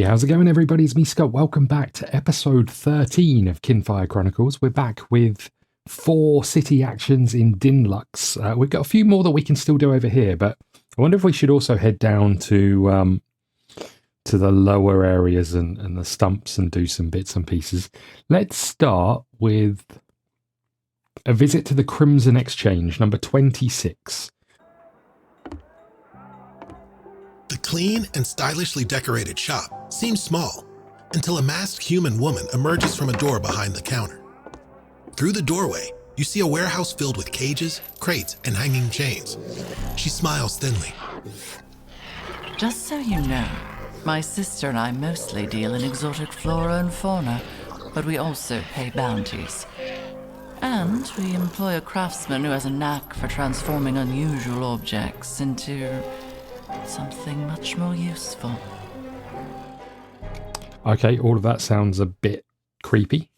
How's it going, everybody? It's me, Scott. Welcome back to episode 13 of Kinfire Chronicles. We're back with 4 city actions in Dinlux. We've got a few more that we can still do over here, but I wonder if we should also head down to the lower areas and the stumps and do some bits and pieces. Let's start with a visit to the Crimson Exchange, number 26. The clean and stylishly decorated shop seems small until a masked human woman emerges from a door behind the counter. Through the doorway, you see a warehouse filled with cages, crates, and hanging chains. She smiles thinly. Just so you know, my sister and I mostly deal in exotic flora and fauna, but we also pay bounties. And we employ a craftsman who has a knack for transforming unusual objects into something much more useful. Okay, all of that sounds a bit creepy.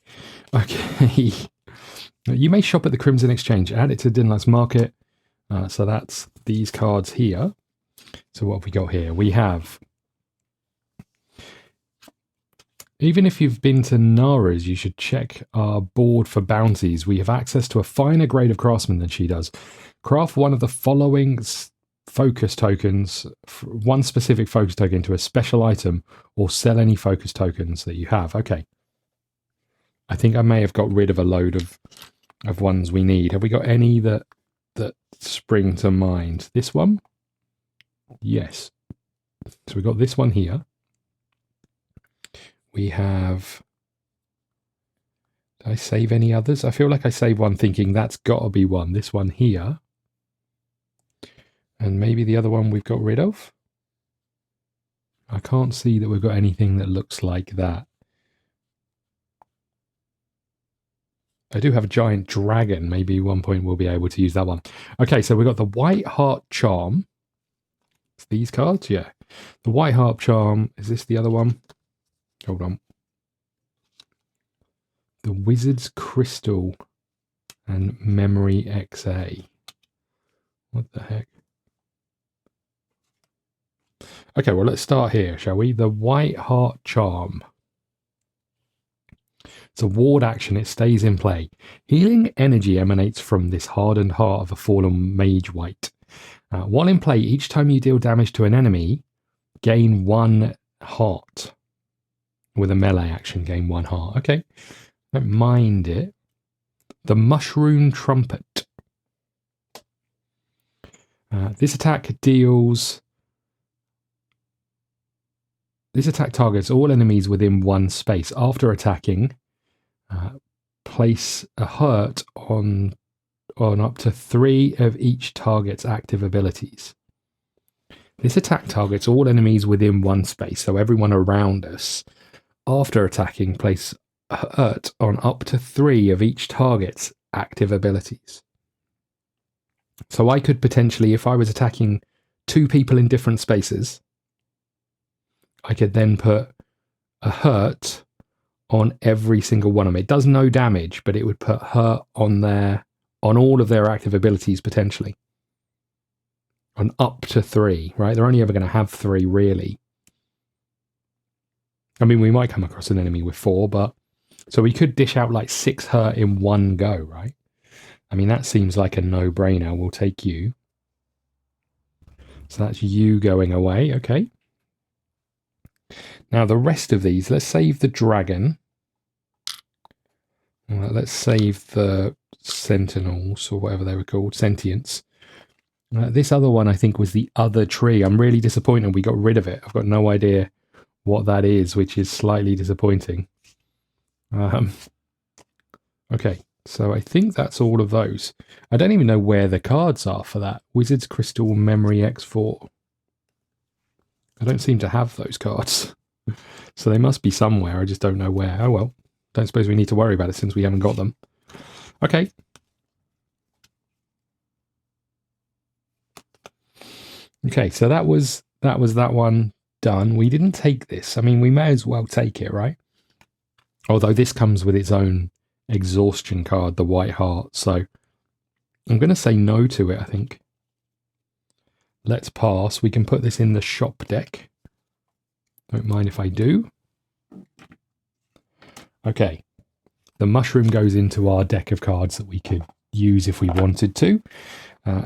Okay. You may shop at the Crimson Exchange. Add it to Dinlux Market. So that's these cards here. So what have we got here? We have... Even if you've been to Nara's, you should check our board for bounties. We have access to a finer grade of craftsman than she does. Craft one of the following focus tokens, one specific focus token into a special item, or sell any focus tokens that you have. Okay. I think I may have got rid of a load of ones we need. Have we got any that spring to mind? This one? Yes. So we've got this one here. We have... Did I save any others? I feel like I saved one thinking that's got to be one. This one here. And maybe the other one we've got rid of. I can't see that we've got anything that looks like that. I do have a giant dragon. Maybe at one point we'll be able to use that one. Okay, so we've got the White Heart Charm. It's these cards? Yeah. The White Heart Charm. Is this the other one? Hold on. The Wizard's Crystal and Memory XA. What the heck? Okay, well, let's start here, shall we? The White Heart Charm. It's a ward action. It stays in play. Healing energy emanates from this hardened heart of a fallen mage wight. While in play, each time you deal damage to an enemy, gain 1 heart. With a melee action, gain 1 heart. Okay, don't mind it. The Mushroom Trumpet. This attack deals... This attack targets all enemies within 1 space. After attacking, place a hurt on up to 3 of each target's active abilities. This attack targets all enemies within 1 space, so everyone around us. After attacking, place a hurt on up to 3 of each target's active abilities. So I could potentially, if I was attacking 2 people in different spaces, I could then put a hurt on every single one of them. It does no damage, but it would put hurt on all of their active abilities potentially. On up to 3, right? They're only ever going to have 3, really. I mean, we might come across an enemy with 4, but... So we could dish out like 6 hurt in one go, right? I mean, that seems like a no-brainer. We'll take you. So that's you going away, okay. Now, the rest of these, let's save the dragon. Let's save the sentinels, or whatever they were called, sentients. This other one, I think, was the other tree. I'm really disappointed we got rid of it. I've got no idea what that is, which is slightly disappointing. Okay, so I think that's all of those. I don't even know where the cards are for that. Wizard's Crystal Memory X4. I don't seem to have those cards. So they must be somewhere. I just don't know where. Oh well. Don't suppose we need to worry about it since we haven't got them. Okay. Okay, so that was that one done. We didn't take this. I mean, we may as well take it, right? Although this comes with its own exhaustion card, the White Heart. So I'm going to say no to it, I think. Let's pass. We can put this in the shop deck. Don't mind if I do. Okay. The mushroom goes into our deck of cards that we could use if we wanted to.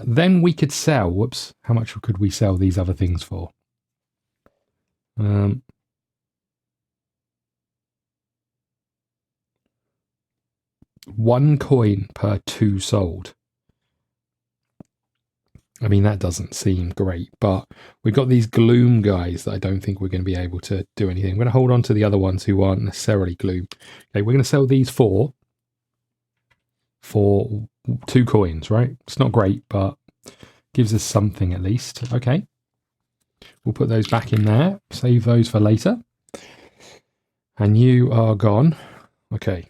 Then we could sell. Whoops. How much could we sell these other things for? 1 coin per 2 sold. I mean, that doesn't seem great, but we've got these gloom guys that I don't think we're going to be able to do anything. I'm going to hold on to the other ones who aren't necessarily gloom. Okay, we're going to sell these for 2 coins, right? It's not great, but gives us something at least. Okay. We'll put those back in there. Save those for later. And you are gone. Okay.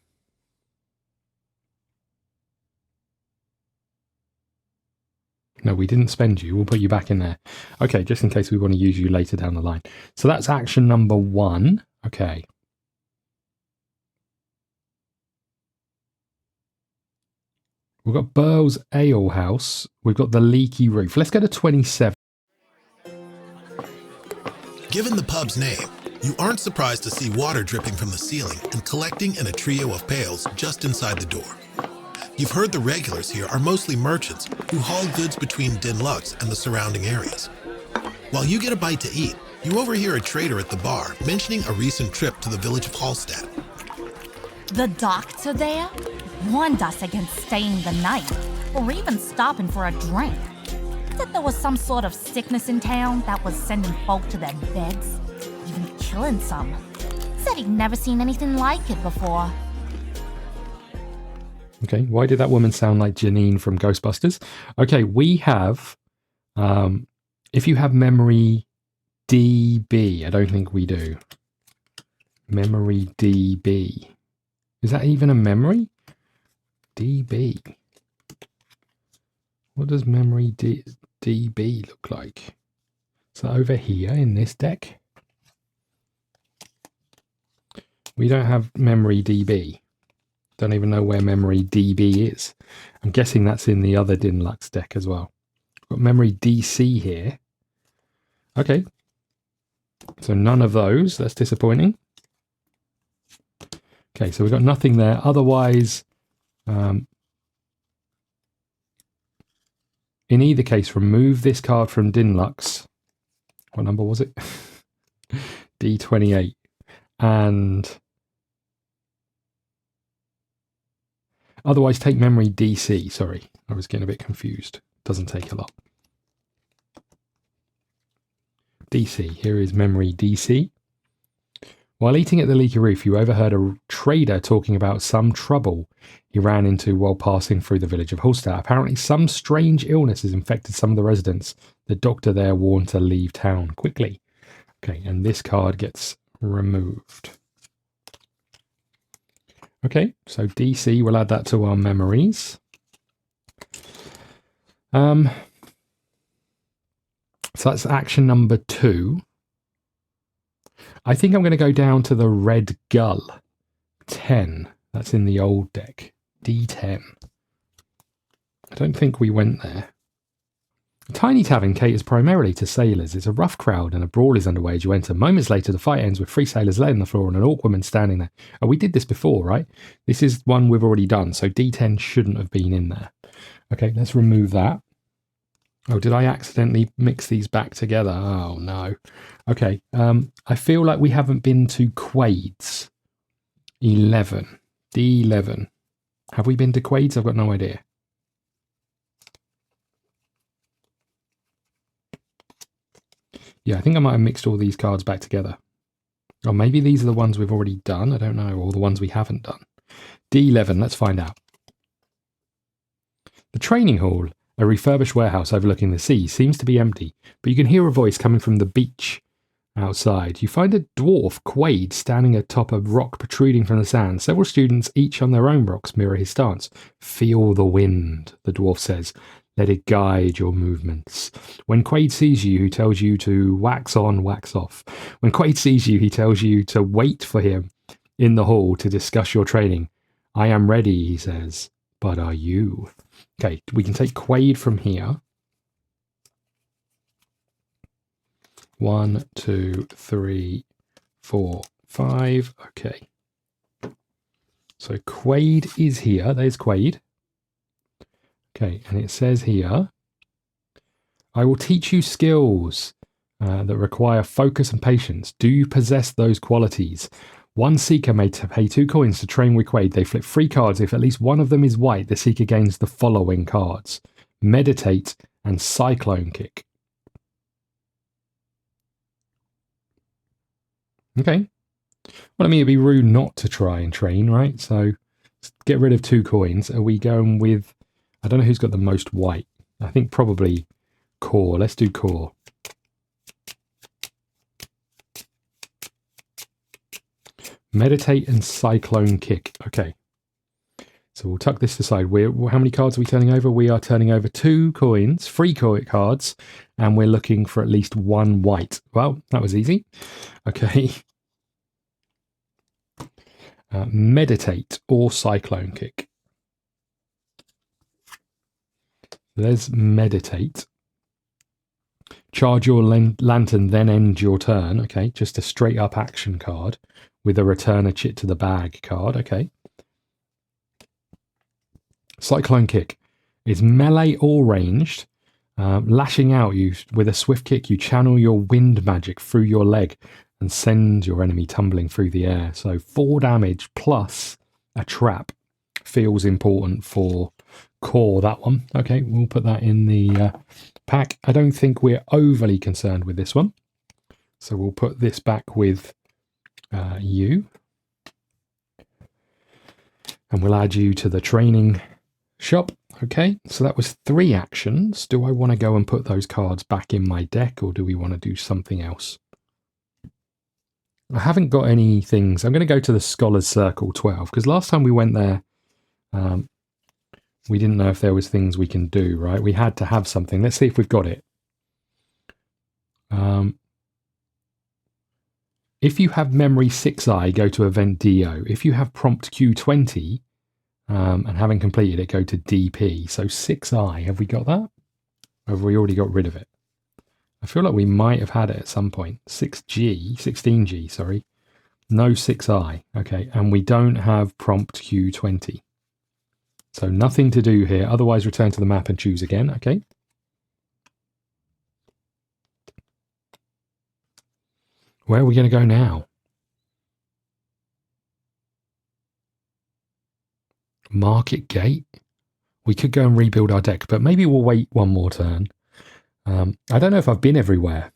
No, we didn't spend you. We'll put you back in there. Okay, just in case we want to use you later down the line. So that's action number 1. Okay. We've got Burl's Ale House. We've got the leaky roof. Let's go to 27. Given the pub's name, you aren't surprised to see water dripping from the ceiling and collecting in a trio of pails just inside the door. You've heard the regulars here are mostly merchants who haul goods between Dinlux and the surrounding areas. While you get a bite to eat, you overhear a trader at the bar mentioning a recent trip to the village of Holstat. The doctor there warned us against staying the night or even stopping for a drink. Said there was some sort of sickness in town that was sending folk to their beds, even killing some. Said he'd never seen anything like it before. Okay, why did that woman sound like Janine from Ghostbusters? Okay, we have, if you have memory DB, I don't think we do. Memory DB. Is that even a memory? DB. What does memory DB look like? So over here in this deck, we don't have memory DB. Don't even know where memory DB is. I'm guessing that's in the other Dinlux deck as well. Got memory DC here. Okay. So none of those. That's disappointing. Okay, so we've got nothing there. Otherwise, in either case, remove this card from Dinlux. What number was it? D28. And otherwise, take memory DC. Sorry, I was getting a bit confused. Doesn't take a lot. DC. Here is memory DC. While eating at the leaky roof, you overheard a trader talking about some trouble he ran into while passing through the village of Holstat. Apparently, some strange illness has infected some of the residents. The doctor there warned to leave town quickly. Okay, and this card gets removed. Okay, so DC, we'll add that to our memories. So that's action number 2. I think I'm going to go down to the Red Gull. 10. That's in the old deck. D10. I don't think we went there. A tiny tavern caters primarily to sailors. It's a rough crowd and a brawl is underway as you enter. Moments later, the fight ends with 3 sailors laying on the floor and an orc woman standing there. Oh, we did this before, right? This is one we've already done, so D10 shouldn't have been in there. Okay, let's remove that. Oh, did I accidentally mix these back together? Oh, no. Okay, I feel like we haven't been to Quaid's. 11. D11. Have we been to Quaid's? I've got no idea. Yeah, I think I might have mixed all these cards back together. Or maybe these are the ones we've already done. I don't know. Or the ones we haven't done. D11. Let's find out. The training hall, a refurbished warehouse overlooking the sea, seems to be empty, but you can hear a voice coming from the beach outside. You find a dwarf, Quaid, standing atop a rock protruding from the sand. Several students, each on their own rocks, mirror his stance. Feel the wind, the dwarf says. Let it guide your movements. When Quaid sees you, he tells you to wax on, wax off. When Quaid sees you, he tells you to wait for him in the hall to discuss your training. I am ready, he says. But are you? Okay, we can take Quaid from here. 1, 2, 3, 4, 5. Okay. So Quaid is here. There's Quaid. Okay, and it says here, I will teach you skills that require focus and patience. Do you possess those qualities? One seeker may pay 2 coins to train with Quaid. They flip 3 cards. If at least one of them is white, the seeker gains the following cards: Meditate and Cyclone Kick. Okay. Well, I mean, it'd be rude not to try and train, right? So get rid of 2 coins. Are we going with, I don't know who's got the most white. I think probably Core. Let's do Core. Meditate and Cyclone Kick. Okay. So we'll tuck this aside. How many cards are we turning over? We are turning over 2 coins, 3 cards, and we're looking for at least 1 white. Well, that was easy. Okay. Meditate or Cyclone Kick. There's Meditate. Charge your lantern, then end your turn. Okay, just a straight up action card with a return a chit to the bag card. Okay. Cyclone Kick is melee or ranged. Lashing out, you with a swift kick, you channel your wind magic through your leg and send your enemy tumbling through the air. So 4 damage plus a trap feels important for Core, that one. Okay, we'll put that in the pack. I don't think we're overly concerned with this one. So we'll put this back with you. And we'll add you to the training shop. Okay, so that was 3 actions. Do I want to go and put those cards back in my deck, or do we want to do something else? I haven't got any things. I'm going to go to the Scholar's Circle 12, because last time we went there, we didn't know if there was things we can do, right? We had to have something. Let's see if we've got it. If you have Memory 6i, go to Event DO. If you have Prompt Q20, and having completed it, go to DP. So 6i, have we got that? Or have we already got rid of it? I feel like we might have had it at some point. 16G, sorry. No 6i. Okay, and we don't have Prompt Q20. So nothing to do here. Otherwise, return to the map and choose again. Okay. Where are we going to go now? Market Gate. We could go and rebuild our deck, but maybe we'll wait one more turn. I don't know if I've been everywhere.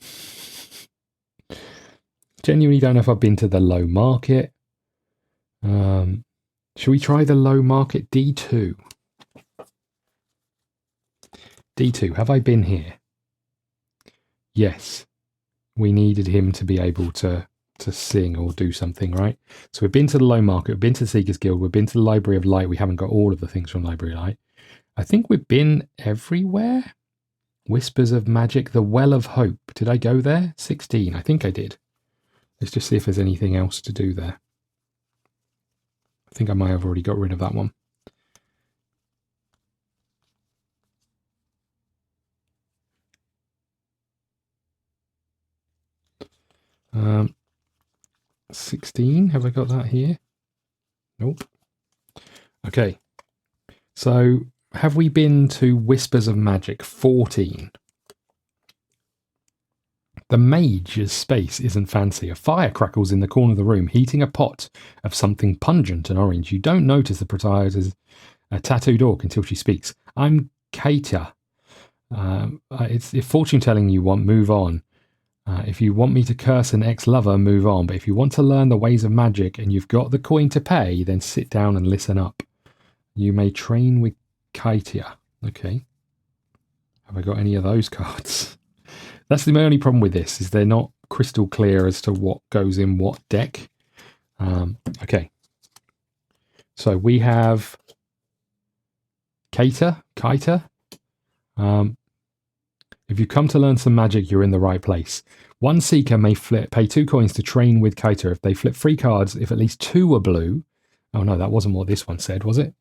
Genuinely don't know if I've been to the low market. Should we try the low market D2? D2, have I been here? Yes. We needed him to be able to sing or do something, right? So we've been to the low market, we've been to the Seekers Guild, we've been to the Library of Light. We haven't got all of the things from Library of Light. I think we've been everywhere. Whispers of Magic, the Well of Hope. Did I go there? 16, I think I did. Let's just see if there's anything else to do there. I think I might have already got rid of that one. Um, 16, have I got that here? Nope. Okay. So, have we been to Whispers of Magic? 14. The Mage's space isn't fancy. A fire crackles in the corner of the room, heating a pot of something pungent and orange. You don't notice the proprietor's a tattooed orc until she speaks. I'm Kata. It's if fortune telling you want, move on. If you want me to curse an ex-lover, move on. But if you want to learn the ways of magic and you've got the coin to pay, then sit down and listen up. You may train with Kata. Okay. Have I got any of those cards? That's the only problem with this, is they're not crystal clear as to what goes in what deck. Okay. So we have Kata. If you come to learn some magic, you're in the right place. One seeker may pay 2 coins to train with Kata. If they flip 3 cards, if at least 2 are blue... Oh no, that wasn't what this one said, was it?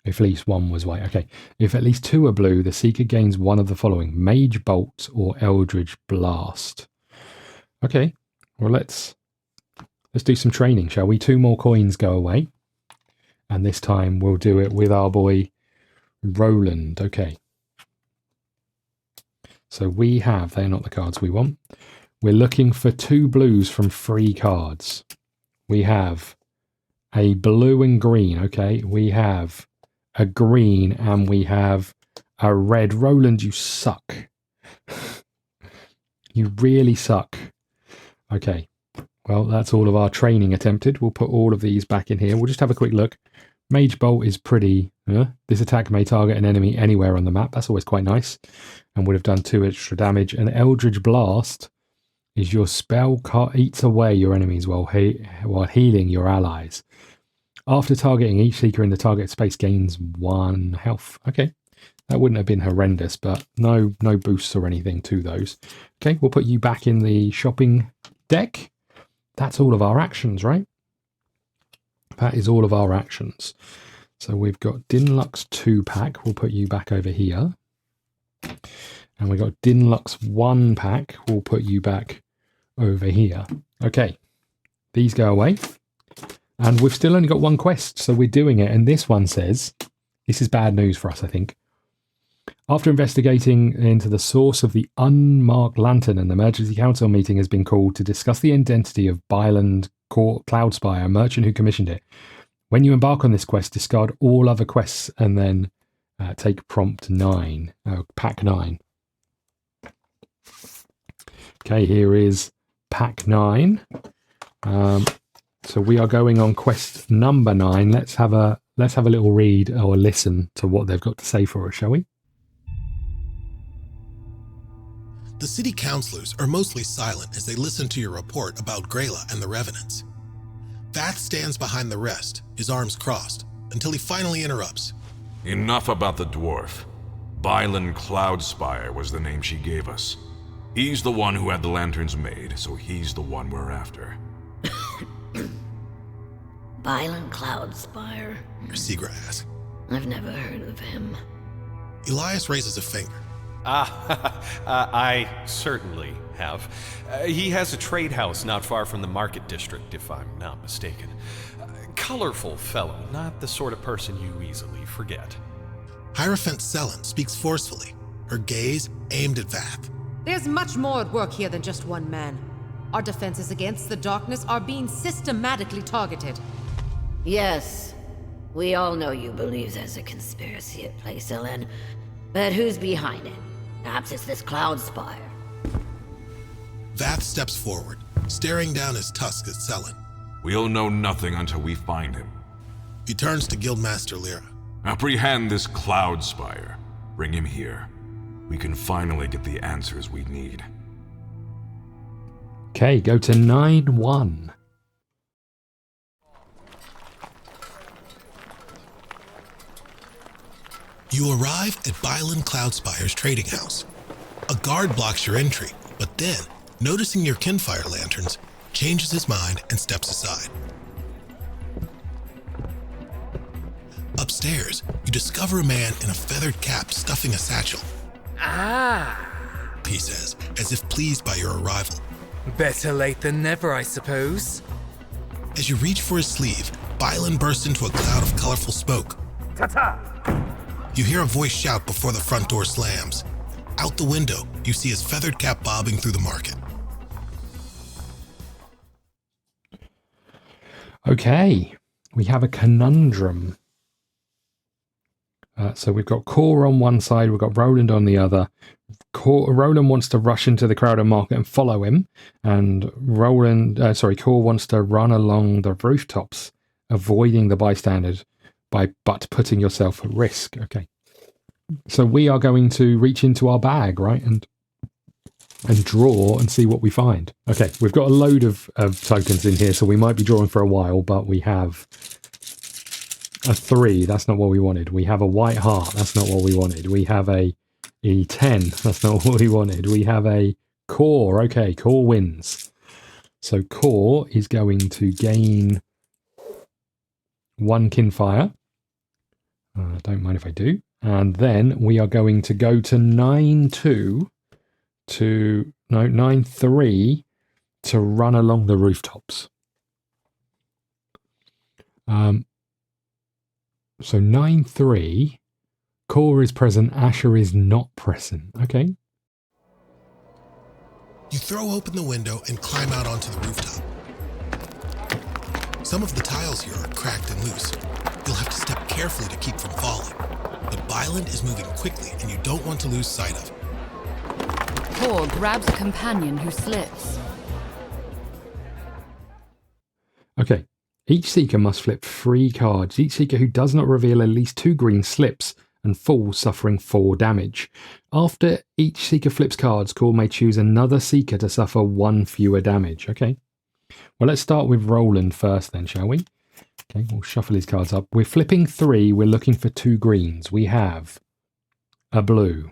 If at least 1 was white. Okay. If at least 2 are blue, the seeker gains one of the following: Mage Bolt or Eldritch Blast. Okay. Well, let's do some training, shall we? 2 more coins go away. And this time we'll do it with our boy Roland. Okay. So we have, they're not the cards we want. We're looking for 2 blues from 3 cards. We have a blue and green. Okay. We have a green and we have a red. Roland, you suck. You really suck. Okay. Well, that's all of our training attempted. We'll put all of these back in here. We'll just have a quick look. Mage Bolt is pretty... this attack may target an enemy anywhere on the map. That's always quite nice. And would have done 2 extra damage. And Eldritch Blast is your spell eats away your enemies while healing your allies. After targeting, each seeker in the target space gains 1 health. Okay. That wouldn't have been horrendous, but no boosts or anything to those. Okay, we'll put you back in the shopping deck. That's all of our actions, right? That is all of our actions. So we've got Dinlux 2-pack. We'll put you back over here. And we've got Dinlux 1-pack. We'll put you back over here. Okay, these go away. And we've still only got 1 quest, so we're doing it. And this one says, this is bad news for us, I think. After investigating into the source of the unmarked lantern, an emergency council meeting has been called to discuss the identity of Byland Cloudspire, a merchant who commissioned it. When you embark on this quest, discard all other quests and then take prompt 9, pack 9. Okay, here is pack 9. So we are going on quest number 9. Let's have a little read or listen to what they've got to say for us, shall we? The city councilors are mostly silent as they listen to your report about Grayla and the Revenants. Vath stands behind the rest, his arms crossed, until he finally interrupts. Enough about the dwarf. Byland Cloudspire was the name she gave us. He's the one who had the lanterns made, so he's the one we're after. Byland Cloudspire? Segra asks. I've never heard of him. Elias raises a finger. I certainly have. He has a trade house not far from the market district, if I'm not mistaken. Colorful fellow, not the sort of person you easily forget. Hierophant Selen speaks forcefully, her gaze aimed at Vath. There's much more at work here than just one man. Our defenses against the darkness are being systematically targeted. Yes, we all know you believe there's a conspiracy at play, Selen. But who's behind it? Perhaps it's this Cloudspire. Vath steps forward, staring down his tusk at Selen. We'll know nothing until we find him. He turns to Guildmaster Lyra. Apprehend this Cloudspire. Bring him here. We can finally get the answers we need. Okay, go to 9-1. You arrive at Byland Cloudspire's trading house. A guard blocks your entry, but then, noticing your Kinfire lanterns, changes his mind and steps aside. Upstairs, you discover a man in a feathered cap stuffing a satchel. He says, as if pleased by your arrival. Better late than never, I suppose. As you reach for his sleeve, Byland bursts into a cloud of colorful smoke. Ta-ta! You hear a voice shout before the front door slams. Out the window, you see his feathered cap bobbing through the market. Okay, we have a conundrum. So we've got Core on one side, we've got Roland on the other. Roland wants to rush into the crowded market and follow him, and Core wants to run along the rooftops, avoiding the bystanders but putting yourself at risk. Okay, so we are going to reach into our bag, right, and draw and see what we find. Okay, we've got a load of tokens in here, so we might be drawing for a while, but we have a 3. That's not what we wanted. We have a white heart. That's not what we wanted. We have a 10. That's not what we wanted. We have a core. Okay, core wins. So core is going to gain 1 Kinfire. Don't mind if I do. And then we are going to go to 9-3 to run along the rooftops. So 9-3, Core is present, Asher is not present. Okay. You throw open the window and climb out onto the rooftop. Some of the tiles here are cracked and loose. You'll have to step carefully to keep from falling. But Byland is moving quickly and you don't want to lose sight of him. Core grabs a companion who slips. Okay. Each seeker must flip 3 cards. Each seeker who does not reveal at least 2 green slips and falls, suffering 4 damage. After each seeker flips cards, Core may choose another seeker to suffer 1 fewer damage. Okay. Well, let's start with Roland first then, shall we? Okay, we'll shuffle his cards up. We're flipping 3. We're looking for 2 greens. We have a blue.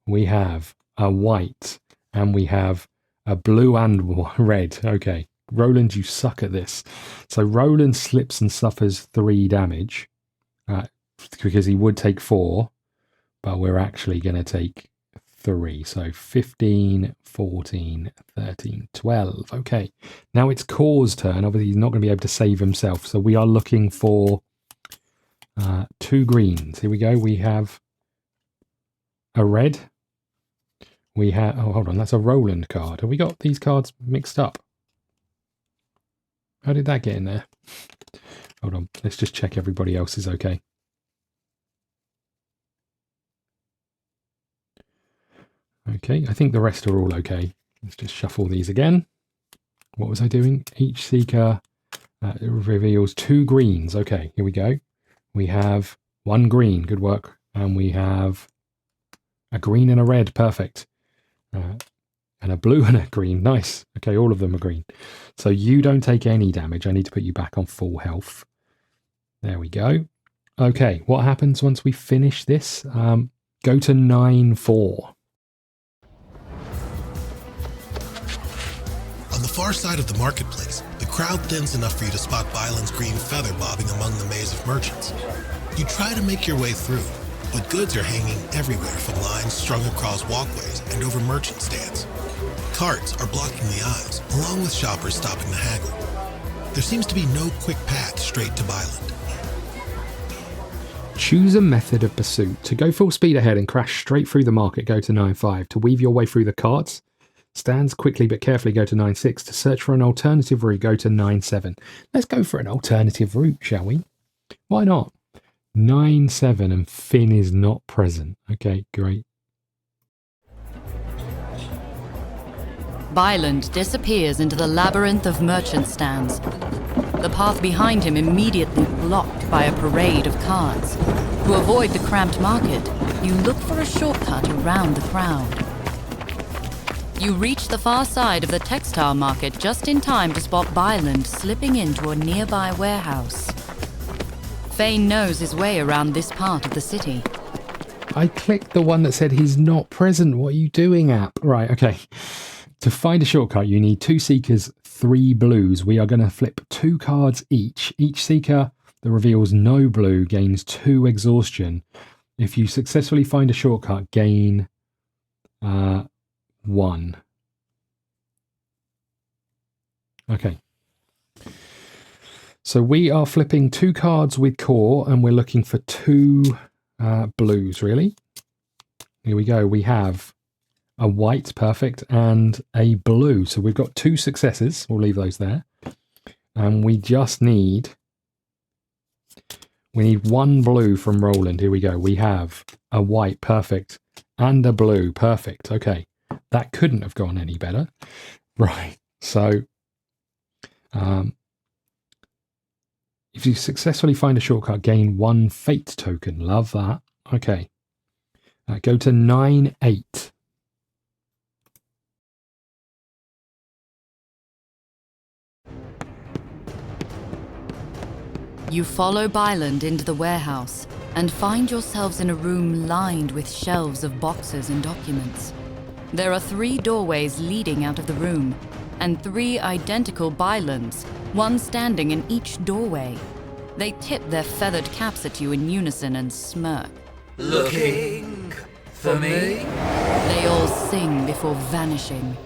We have a white. And we have a blue and red. Okay. Roland, you suck at this. So Roland slips and suffers 3 damage because he would take 4, but we're actually going to take 3. So 15, 14, 13, 12. Okay. Now it's Core's turn. Obviously, he's not going to be able to save himself. So we are looking for 2 greens. Here we go. We have a red. We have... Oh, hold on. That's a Roland card. Have we got these cards mixed up? How did that get in there? Hold on. Let's just check everybody else is okay. Okay, I think the rest are all okay. Let's just shuffle these again. What was I doing? Each seeker reveals 2 greens. Okay, here we go. We have 1 green. Good work. And we have a green and a red. Perfect. And a blue and a green. Nice. Okay, all of them are green. So you don't take any damage. I need to put you back on full health. There we go. Okay, what happens once we finish this? Go to 9-4. On the far side of the marketplace, the crowd thins enough for you to spot Byland's green feather bobbing among the maze of merchants. You try to make your way through, but goods are hanging everywhere from lines strung across walkways and over merchant stands. Carts are blocking the aisles, along with shoppers stopping to haggle. There seems to be no quick path straight to Byland. Choose a method of pursuit. To go full speed ahead and crash straight through the market, go to 9-5. To weave your way through the carts, stands quickly but carefully, go to 9-6. To search for an alternative route, go to 9-7. Let's go for an alternative route, shall we? Why not? 9-7 and Finn is not present. Okay, great. Byland disappears into the labyrinth of merchant stands. The path behind him immediately blocked by a parade of carts. To avoid the cramped market, you look for a shortcut around the crowd. You reach the far side of the textile market just in time to spot Byland slipping into a nearby warehouse. Fane knows his way around this part of the city. I clicked the one that said he's not present. What are you doing, app? Right, okay. To find a shortcut, you need 2 seekers, 3 blues. We are going to flip 2 cards each. Each seeker that reveals no blue gains 2 exhaustion. If you successfully find a shortcut, gain 1. Okay. So we are flipping 2 cards with Core, and we're looking for 2 blues, really. Here we go. We have a white, perfect, and a blue. So we've got 2 successes. We'll leave those there. And we just need... We need 1 blue from Roland. Here we go. We have a white, perfect, and a blue, perfect. Okay. That couldn't have gone any better. Right. So... if you successfully find a shortcut, gain 1 fate token. Love that. Okay. Go to 9-8. You follow Byland into the warehouse and find yourselves in a room lined with shelves of boxes and documents. There are 3 doorways leading out of the room, and 3 identical Bylands, one standing in each doorway. They tip their feathered caps at you in unison and smirk. Looking for me? They all sing before vanishing.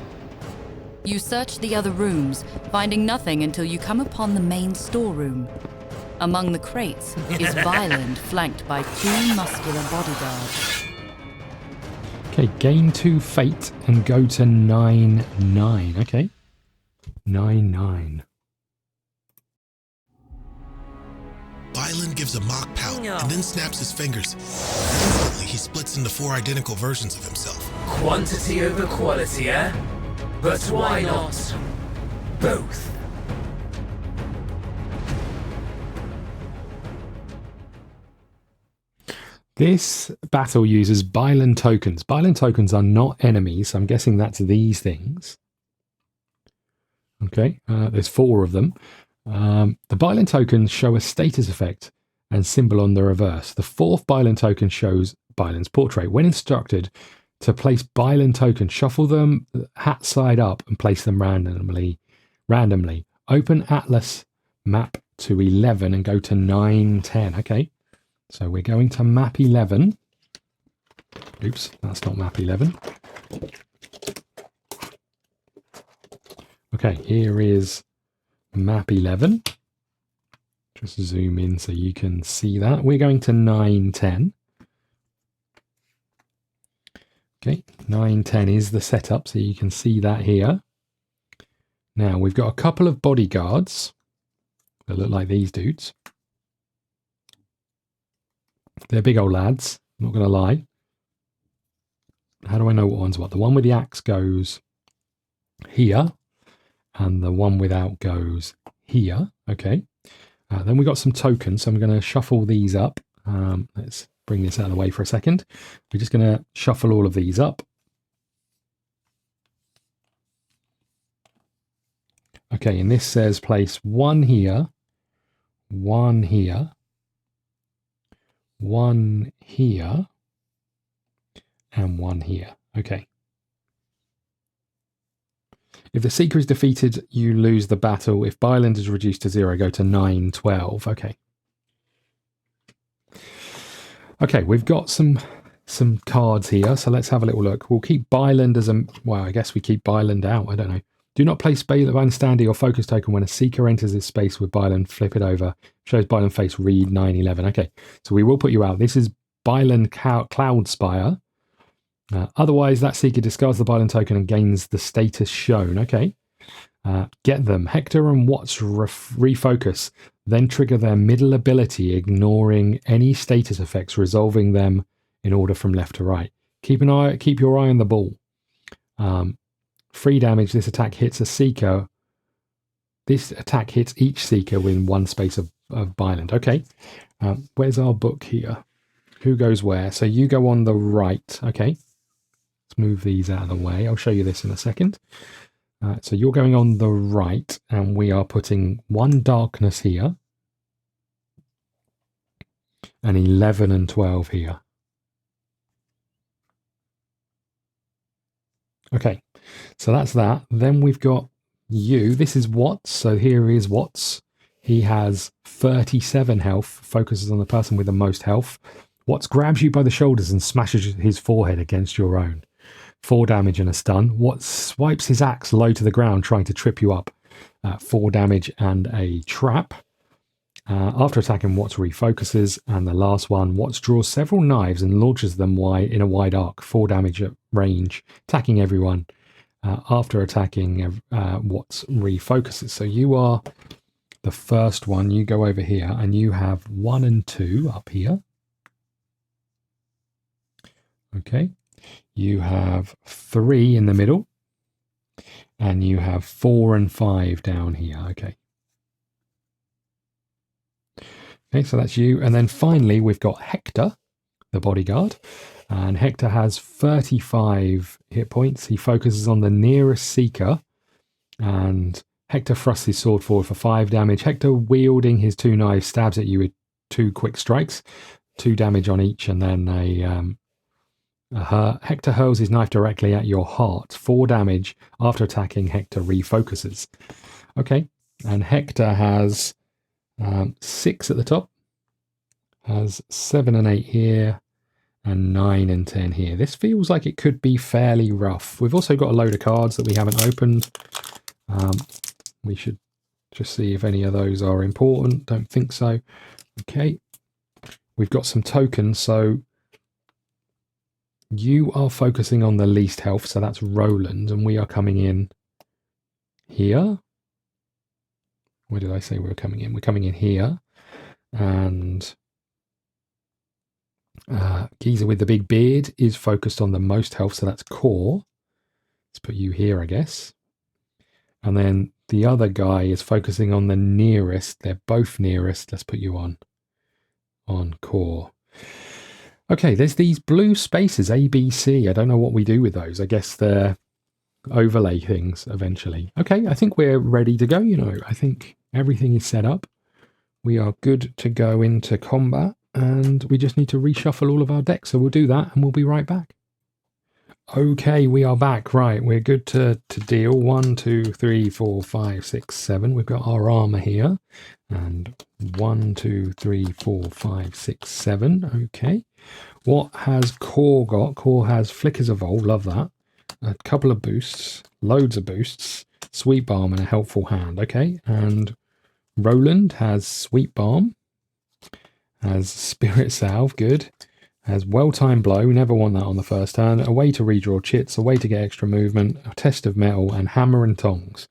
You search the other rooms, finding nothing until you come upon the main storeroom. Among the crates is Violent, flanked by 2 muscular bodyguards. Okay, gain 2 fate and go to 9-9. Okay. 9-9. Bylan gives a mock pout and then snaps his fingers. Instantly, he splits into 4 identical versions of himself. Quantity over quality, eh? But why not both? This battle uses Bylan tokens. Bylan tokens are not enemies, so I'm guessing that's these things. Okay, there's 4 of them. The Bylan tokens show a status effect and symbol on the reverse. The 4th Bylan token shows Bylan's portrait. When instructed to place Bylan tokens, shuffle them hat side up and place them randomly. Open Atlas map to 11 and go to 9-10. Okay. So we're going to map 11. Oops, that's not map 11. Okay, here is map 11. Just zoom in so you can see that. We're going to 9-10. Okay, 9-10 is the setup, so you can see that here. Now, we've got a couple of bodyguards that look like these dudes. They're big old lads, not going to lie. How do I know what one's what? The one with the axe goes here, and the one without goes here. Okay. Then we've got some tokens, so I'm going to shuffle these up. Let's bring this out of the way for a second. We're just going to shuffle all of these up. Okay, and this says place 1 here, 1 here, 1 here, and 1 here. Okay. If the Seeker is defeated, you lose the battle. If Byland is reduced to 0, go to 9-12. Okay. Okay, we've got some cards here, so let's have a little look. We'll keep Byland as a... Well, I guess we keep Byland out. I don't know. Do not place Byland standee or focus token when a Seeker enters this space with Byland. Flip it over. Shows Byland face, read 9-11. Okay, so we will put you out. This is Byland Cloudspire. Otherwise, that Seeker discards the Byland token and gains the status shown. Okay. Get them. Hector and Watts refocus. Then trigger their middle ability, ignoring any status effects, resolving them in order from left to right. Keep your eye on the ball. 3 damage. This attack hits a Seeker. This attack hits each Seeker within 1 space of Byland. Okay. Where's our book here? Who goes where? So you go on the right. Okay. Let's move these out of the way. I'll show you this in a second. So you're going on the right, and we are putting 1 darkness here, and 11 and 12 here. Okay, so that's that. Then we've got you. This is Watts. So here is Watts. He has 37 health, focuses on the person with the most health. Watts grabs you by the shoulders and smashes his forehead against your own. 4 damage and a stun. Watts swipes his axe low to the ground, trying to trip you up. 4 damage and a trap. After attacking, Watts refocuses. And the last one, Watts draws several knives and launches them in a wide arc. 4 damage at range, attacking everyone. After attacking, Watts refocuses. So you are the first one. You go over here, and you have 1 and 2 up here. Okay. You have 3 in the middle, and you have 4 and 5 down here. Okay. Okay, so that's you. And then finally, we've got Hector, the bodyguard. And Hector has 35 hit points. He focuses on the nearest Seeker, and Hector thrusts his sword forward for 5 damage. Hector, wielding his 2 knives, stabs at you with 2 quick strikes, 2 damage on each, and then Hector hurls his knife directly at your heart. 4 damage. After attacking, Hector refocuses. Okay, and Hector has 6 at the top, has 7 and 8 here, and 9 and 10 here. This feels like it could be fairly rough. We've also got a load of cards that we haven't opened. We should just see if any of those are important. Don't think so. Okay. We've got some tokens, so you are focusing on the least health, so that's Roland, and we are coming in here. Where did I say we were coming in? We're coming in here, and Geezer with the big beard is focused on the most health, so that's Core. Let's put you here, I guess. And then the other guy is focusing on the nearest. They're both nearest. Let's put you on Core. Okay, there's these blue spaces, A, B, C. I don't know what we do with those. I guess they're overlay things eventually. Okay, I think we're ready to go, you know. I think everything is set up. We are good to go into combat, and we just need to reshuffle all of our decks. So we'll do that, and we'll be right back. Okay, we are back. Right, we're good to deal. 1, 2, 3, 4, 5, 6, 7. We've got our armor here. And 1, 2, 3, 4, 5, 6, 7. Okay. What has Core got? Core has Flickers Evolve. Love that. A couple of boosts. Loads of boosts. Sweet Balm and a helpful hand. Okay. And Roland has Sweet Balm. Has Spirit Salve. Good. Has Well-Timed Blow. Never want that on the first turn. A way to redraw chits. A way to get extra movement. A Test of Metal. And Hammer and Tongs.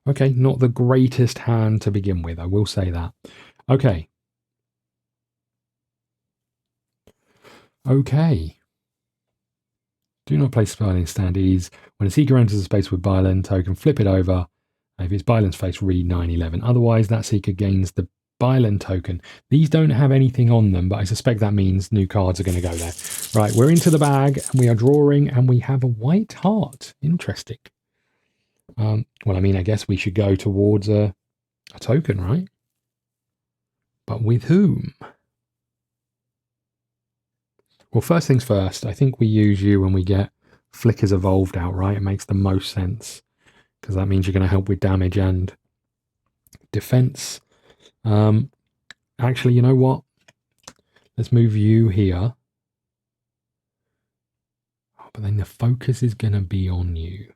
Okay, not the greatest hand to begin with, I will say that. Okay. Okay. Do not place spell in standees. When a seeker enters a space with Byland token, flip it over. If it's Byland's face, read 911. Otherwise, that seeker gains the Byland token. These don't have anything on them, but I suspect that means new cards are going to go there. Right, we're into the bag, and we are drawing, and we have a white heart. Interesting. Well, I mean, I guess we should go towards a token, right? But with whom? Well, first things first, I think we use you when we get Flickers Evolved out, right? It makes the most sense, because that means you're going to help with damage and defense. Actually, you know what? Let's move you here. Oh, but then the focus is going to be on you.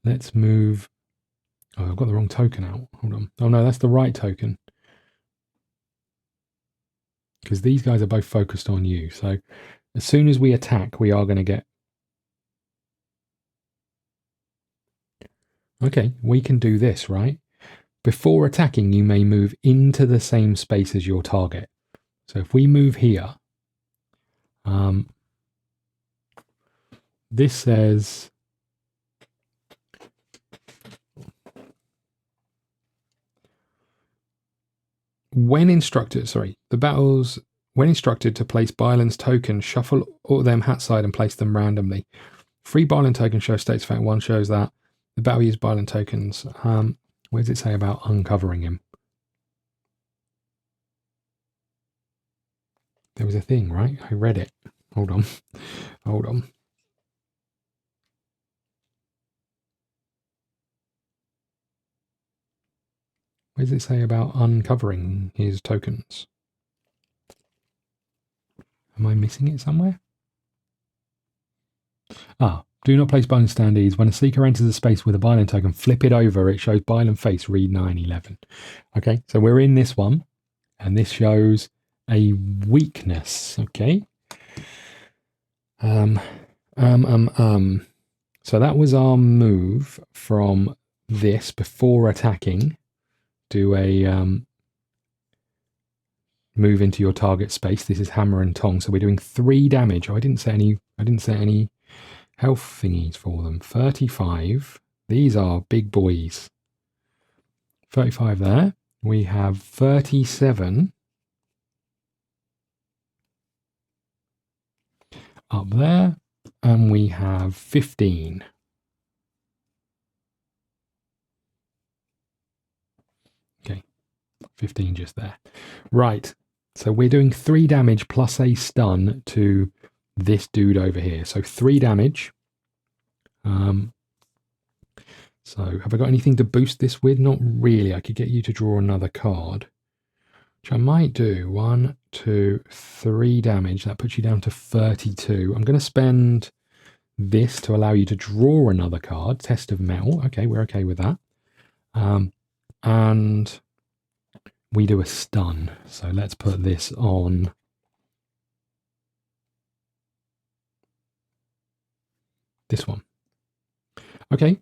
Let's move. Oh, I've got the wrong token out. Hold on. Oh no, that's the right token. Because these guys are both focused on you. So as soon as we attack, we are going to get... Okay, we can do this, right? Before attacking, you may move into the same space as your target. So if we move here, this says... When instructed to place Byland's tokens, shuffle all of them hat side and place them randomly. 3 Byland tokens show states effect. 1 shows that. The battle used Byland tokens. Where does it say about uncovering him? There was a thing, right? I read it. Hold on. Hold on. Where does it say about uncovering his tokens? Am I missing it somewhere? Do not place Byland standees. When a seeker enters a space with a Byland token, flip it over. It shows Byland face, read 911. Okay, so we're in this one, and this shows a weakness. Okay. So that was our move from this before attacking. Do a move into your target space. This is hammer and tong. So we're doing 3 damage. Oh, I didn't set any health thingies for them. 35. These are big boys. 35 there. We have 37 up there, and we have 15. Okay, 15 just there. Right, so we're doing 3 damage plus a stun to this dude over here. So 3 damage. So have I got anything to boost this with? Not really. I could get you to draw another card. which I might do. 1, 2, 3 damage. That puts you down to 32. I'm going to spend this to allow you to draw another card. Test of Metal. Okay, we're okay with that. And we do a stun. So let's put this on. This one. Okay.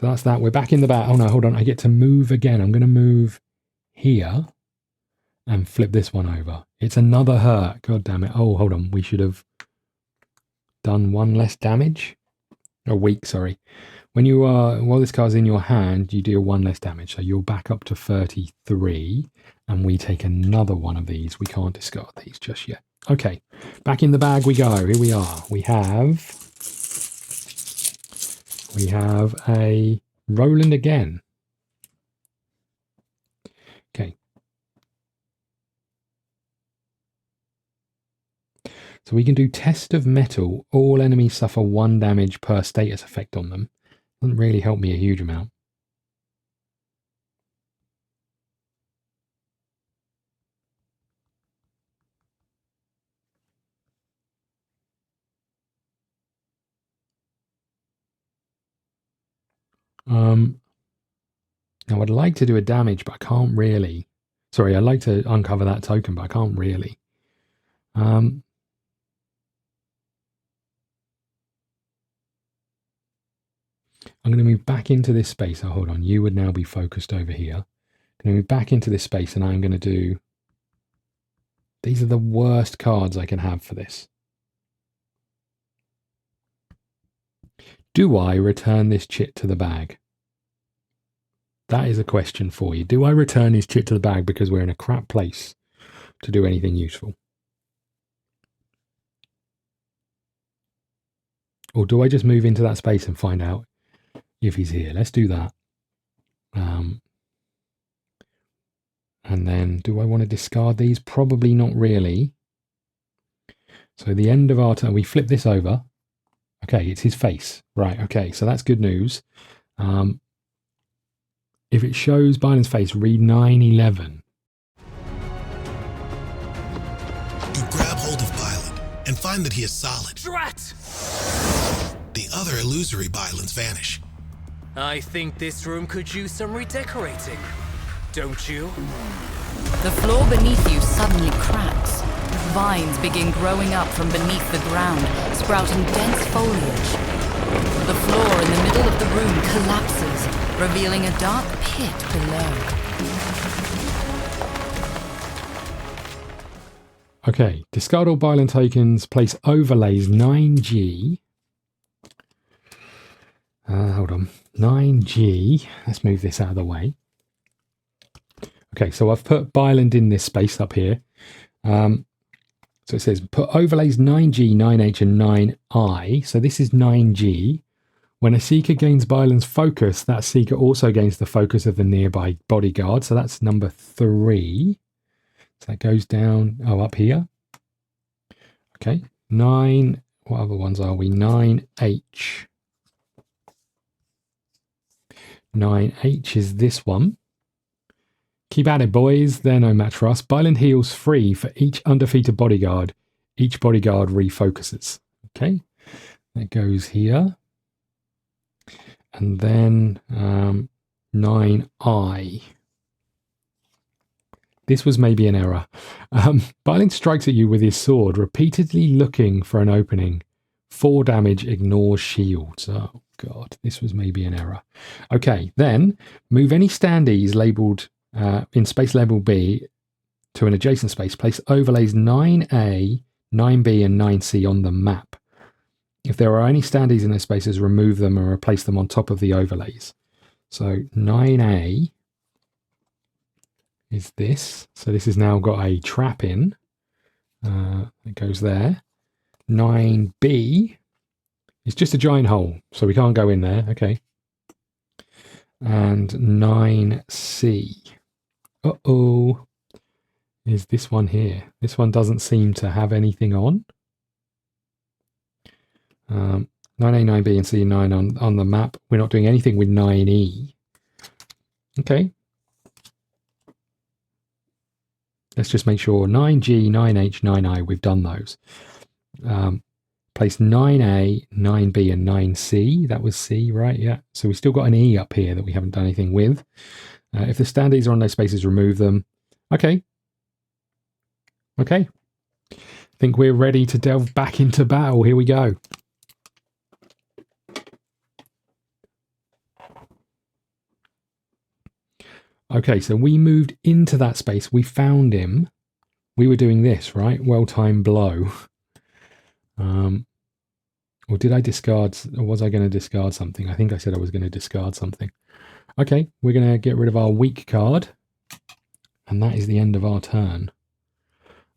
So that's that. We're back in the bat. Oh no, hold on. I get to move again. I'm going to move here and flip this one over. It's another hurt. God damn it. Oh, hold on. We should have done 1 less damage. Oh, weak, sorry. When you are, while this card's in your hand, you deal 1 less damage. So you're back up to 33, and we take another one of these. We can't discard these just yet. Okay, back in the bag we go. Here we are. We have a Roland again. Okay. So we can do Test of Metal. All enemies suffer 1 damage per status effect on them. Doesn't really help me a huge amount. Now I'd like to do a damage, but I can't really. Sorry, I'd like to uncover that token, but I can't really. I'm going to move back into this space. Oh, hold on. You would now be focused over here. I'm going to move back into this space, and I'm going to do... These are the worst cards I can have for this. Do I return this chit to the bag? That is a question for you. Do I return this chit to the bag because we're in a crap place to do anything useful? Or do I just move into that space and find out if he's here? Let's do that. And then, do I want to discard these? Probably not really. So the end of our turn, we flip this over. Okay, it's his face. Right, okay, so that's good news. If it shows Byron's face, read 911. You grab hold of Byland and find that he is solid. Drat! The other illusory Bylans vanish. I think this room could use some redecorating. Don't you? The floor beneath you suddenly cracks. Vines begin growing up from beneath the ground, sprouting dense foliage. The floor in the middle of the room collapses, revealing a dark pit below. Okay, discard all Byland tokens, place overlays 9G. Hold on, 9G. Let's move this out of the way. Okay, so I've put Byland in this space up here. So it says put overlays 9G, 9H, and 9I. So this is 9G. When a seeker gains Byland's focus, that seeker also gains the focus of the nearby bodyguard. So that's number 3. So that goes down, up here. Okay, 9, what other ones are we? 9H. 9H is this one. Keep at it, boys. They're no match for us. Byland heals free for each undefeated bodyguard. Each bodyguard refocuses. Okay, that goes here. And then 9I. This was maybe an error. Byland strikes at you with his sword, repeatedly looking for an opening. 4 damage, ignores shields. Oh, God, this was maybe an error. Okay, then move any standees labelled in space level B to an adjacent space. Place overlays 9A, 9B, and 9C on the map. If there are any standees in those spaces, remove them and replace them on top of the overlays. So 9A is this. So this has now got a trap in. It goes there. 9B is just a giant hole, so we can't go in there. Okay. And 9C. Uh-oh. Is this one here. This one doesn't seem to have anything on. 9A, 9B, and C9 on the map. We're not doing anything with 9E. Okay. Let's just make sure 9G, 9H, 9I, we've done those. Place 9A, 9B, and 9C. That was C, right? Yeah. So we've still got an E up here that we haven't done anything with. If the standees are on those spaces, remove them. Okay. Okay. I think we're ready to delve back into battle. Here we go. Okay, so we moved into that space. We found him. We were doing this, right? Well-timed blow. Or did I discard, or was I going to discard something? I think I said I was going to discard something. Okay, we're going to get rid of our weak card. And that is the end of our turn.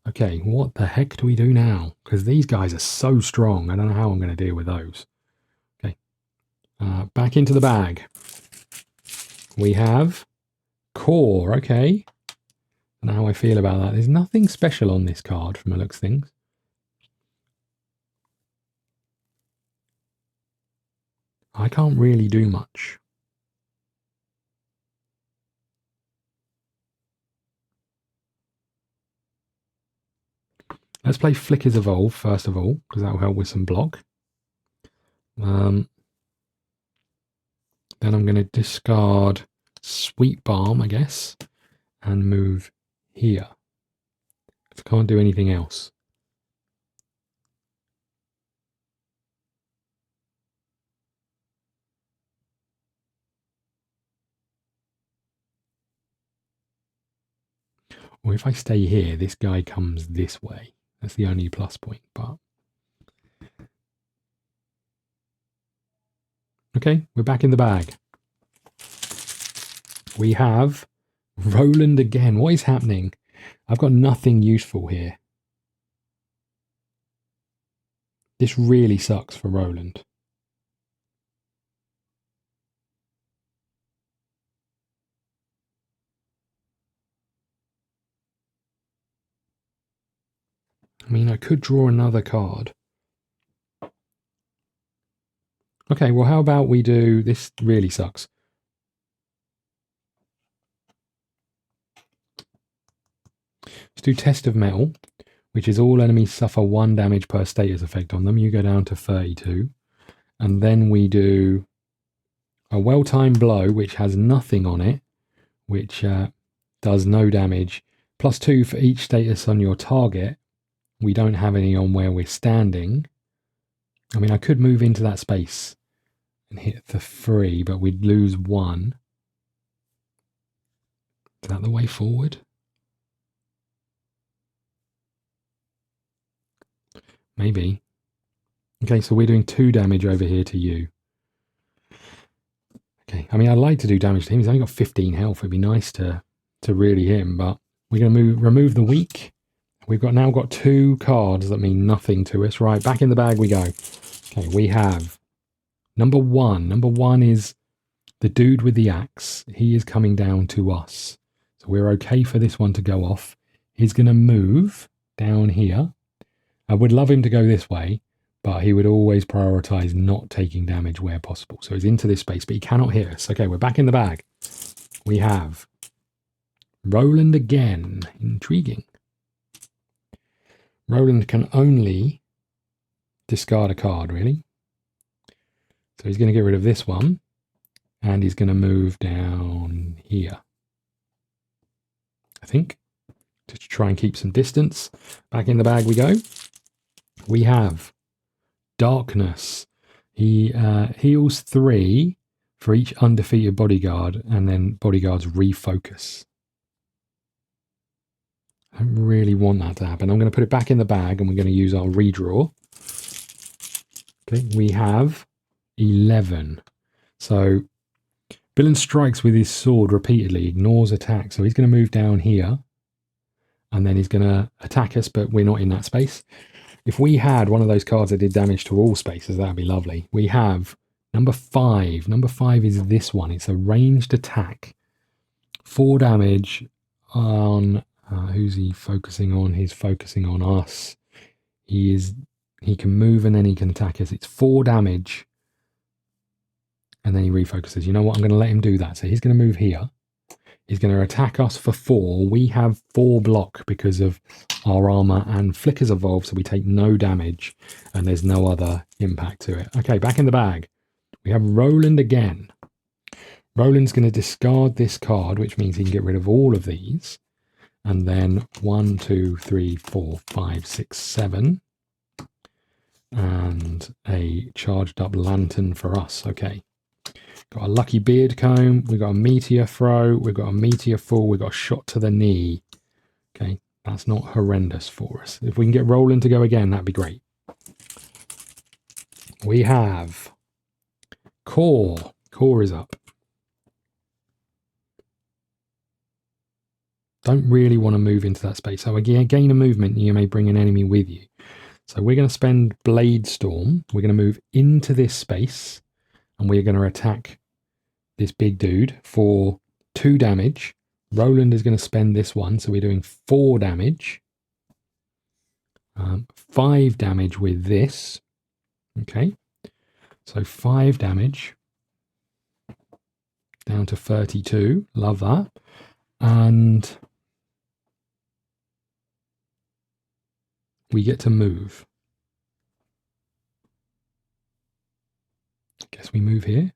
Okay, what the heck do we do now? Because these guys are so strong. I don't know how I'm going to deal with those. Okay, back into the bag. We have Core, okay. I don't know how I feel about that. There's nothing special on this card from the looks of things. I can't really do much. Let's play Flicker's Evolve first of all, because that will help with some block. Then I'm going to discard Sweet Balm, I guess, and move here. I can't do anything else. Or if I stay here, this guy comes this way. That's the only plus point, but... Okay, we're back in the bag. We have Roland again. What is happening? I've got nothing useful here. This really sucks for Roland. I mean, I could draw another card. Okay, well, how about we do... This really sucks. Let's do Test of Metal, which is all enemies suffer 1 damage per status effect on them. You go down to 32. And then we do a Well-Timed Blow, which has nothing on it, which does no damage. +2 for each status on your target. We don't have any on where we're standing. I mean, I could move into that space and hit the 3, but we'd lose 1. Is that the way forward? Maybe. Okay, so we're doing 2 damage over here to you. Okay, I mean, I'd like to do damage to him. He's only got 15 health. It'd be nice to really hit him, but we're going to remove the weak. We've now got 2 cards that mean nothing to us. Right, back in the bag we go. Okay, we have number 1. Number 1 is the dude with the axe. He is coming down to us. So we're okay for this one to go off. He's going to move down here. I would love him to go this way, but he would always prioritize not taking damage where possible. So he's into this space, but he cannot hit us. Okay, we're back in the bag. We have Roland again. Intriguing. Roland can only discard a card, really. So he's going to get rid of this one, and he's going to move down here, I think, to try and keep some distance. Back in the bag we go. We have Darkness. He heals 3 for each undefeated bodyguard, and then bodyguards refocus. I don't really want that to happen. I'm going to put it back in the bag, and we're going to use our redraw. Okay, we have 11. So villain strikes with his sword repeatedly, ignores attack. So he's going to move down here, and then he's going to attack us, but we're not in that space. If we had one of those cards that did damage to all spaces, that would be lovely. We have number 5. Number 5 is this one. It's a ranged attack. 4 damage on... who's he focusing on? He's focusing on us. He can move and then he can attack us. It's 4 damage. And then he refocuses. You know what? I'm going to let him do that. So he's going to move here. is going to attack us for 4. We have 4 block because of our armor and Flicker's evolved, so we take no damage and there's no other impact to it. Okay, back in the bag. We have Roland again. Roland's going to discard this card, which means he can get rid of all of these. And then 1, 2, 3, 4, 5, 6, 7. And a charged up lantern for us. Okay. Got a lucky beard comb. We've got a meteor throw. We've got a meteor fall. We've got a shot to the knee. Okay. That's not horrendous for us. If we can get Roland to go again, that'd be great. We have Core. Core is up. Don't really want to move into that space. So again, gain a movement, you may bring an enemy with you. So we're going to spend Blade Storm. We're going to move into this space and we're going to attack this big dude for 2 damage. Roland is going to spend this one, so we're doing 4 damage. 5 damage with this. Okay. So 5 damage. Down to 32. Love that. And we get to move. Guess we move here.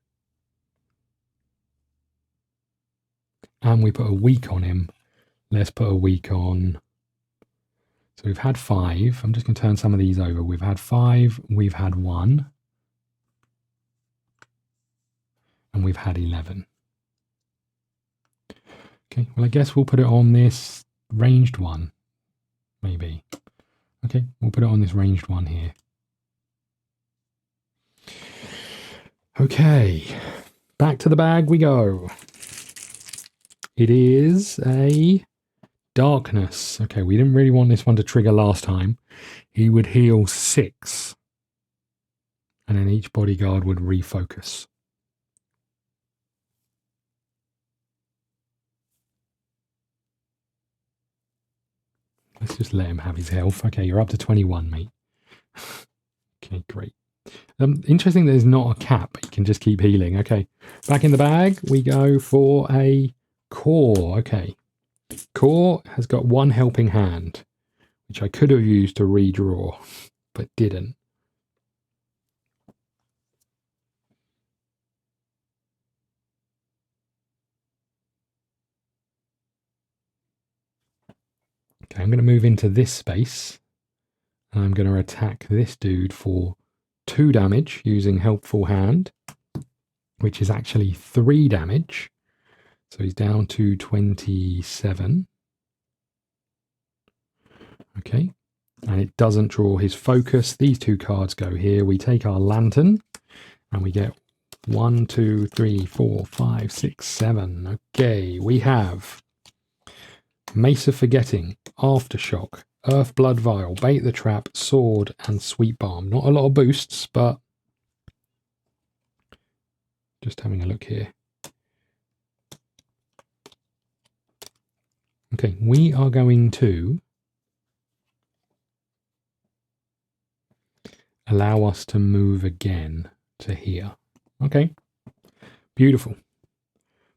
And we put a weak on him. Let's put a weak on. So we've had 5. I'm just going to turn some of these over. We've had 5. We've had 1. And we've had 11. Okay, well, I guess we'll put it on this ranged one. Maybe. Okay, we'll put it on this ranged one here. Okay, back to the bag we go. It is a darkness. Okay, we didn't really want this one to trigger last time. He would heal 6. And then each bodyguard would refocus. Let's just let him have his health. Okay, you're up to 21, mate. Okay, great. Interesting there's not a cap. You can just keep healing. Okay, back in the bag, we go for a Core. Okay, Core has got 1 helping hand, which I could have used to redraw, but didn't. Okay, I'm going to move into this space, and I'm going to attack this dude for 2 damage using Helpful Hand, which is actually 3 damage. So he's down to 27. Okay, and it doesn't draw his focus. These 2 cards go here. We take our lantern, and we get 1, 2, 3, 4, 5, 6, 7. Okay, we have Mace of Forgetting, Aftershock, Earth Blood Vial, Bait the Trap, Sword, and Sweet Balm. Not a lot of boosts, but just having a look here. Okay, we are going to allow us to move again to here. Okay, beautiful.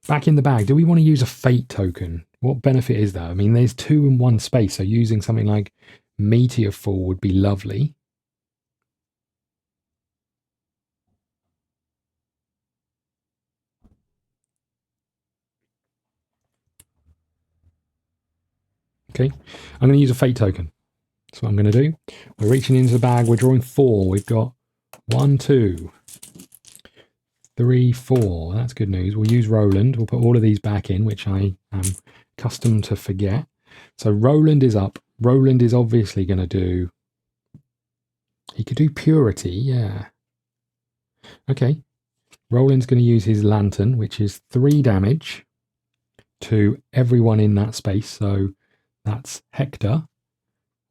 Back in the bag, do we want to use a fate token? What benefit is that? I mean, there's 2 in 1 space, so using something like Meteor Fall would be lovely. Okay, I'm going to use a fate token. That's what I'm going to do. We're reaching into the bag. We're drawing 4. We've got 1, 2, 3, 4. That's good news. We'll use Roland. We'll put all of these back in, which I am accustomed to forget. So Roland is up. Roland is obviously going to do... He could do Purity, yeah. Okay. Roland's going to use his lantern, which is 3 damage to everyone in that space. So that's Hector.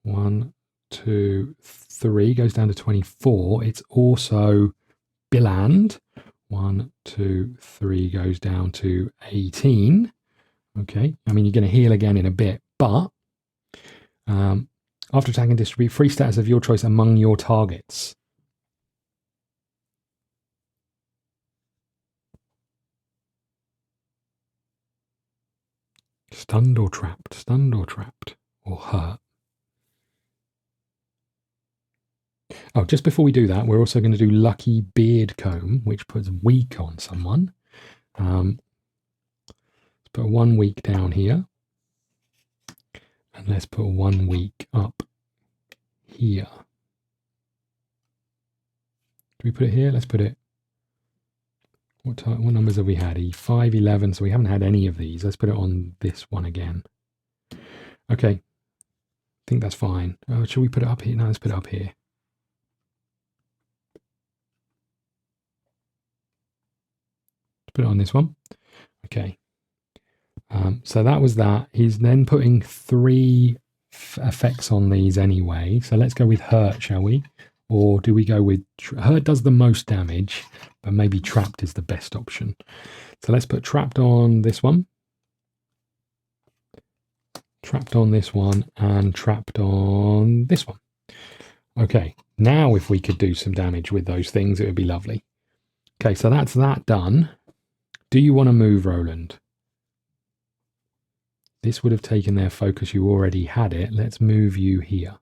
1, 2, 3. Goes down to 24. It's also Billand. 1, 2, 3 goes down to 18. Okay, I mean, you're going to heal again in a bit, but after attacking, distribute 3 status of your choice among your targets. Stunned or trapped, stunned or trapped, or hurt. Oh, just before we do that, we're also going to do Lucky Beard Comb, which puts weak on someone. Let's put 1 week down here. And let's put 1 week up here. Do we put it here? Let's put it... What numbers have we had? 5, 11, so we haven't had any of these. Let's put it on this one again. Okay. I think that's fine. Should we put it up here? No, let's put it up here. Put it on this one. Okay. So that was that. He's then putting 3 effects on these anyway. So let's go with hurt, shall we? Or do we go with... Hurt does the most damage, but maybe trapped is the best option. So let's put trapped on this one. Trapped on this one. And trapped on this one. Okay. Now if we could do some damage with those things, it would be lovely. Okay, so that's that done. Do you want to move, Roland? This would have taken their focus. You already had it. Let's move you here.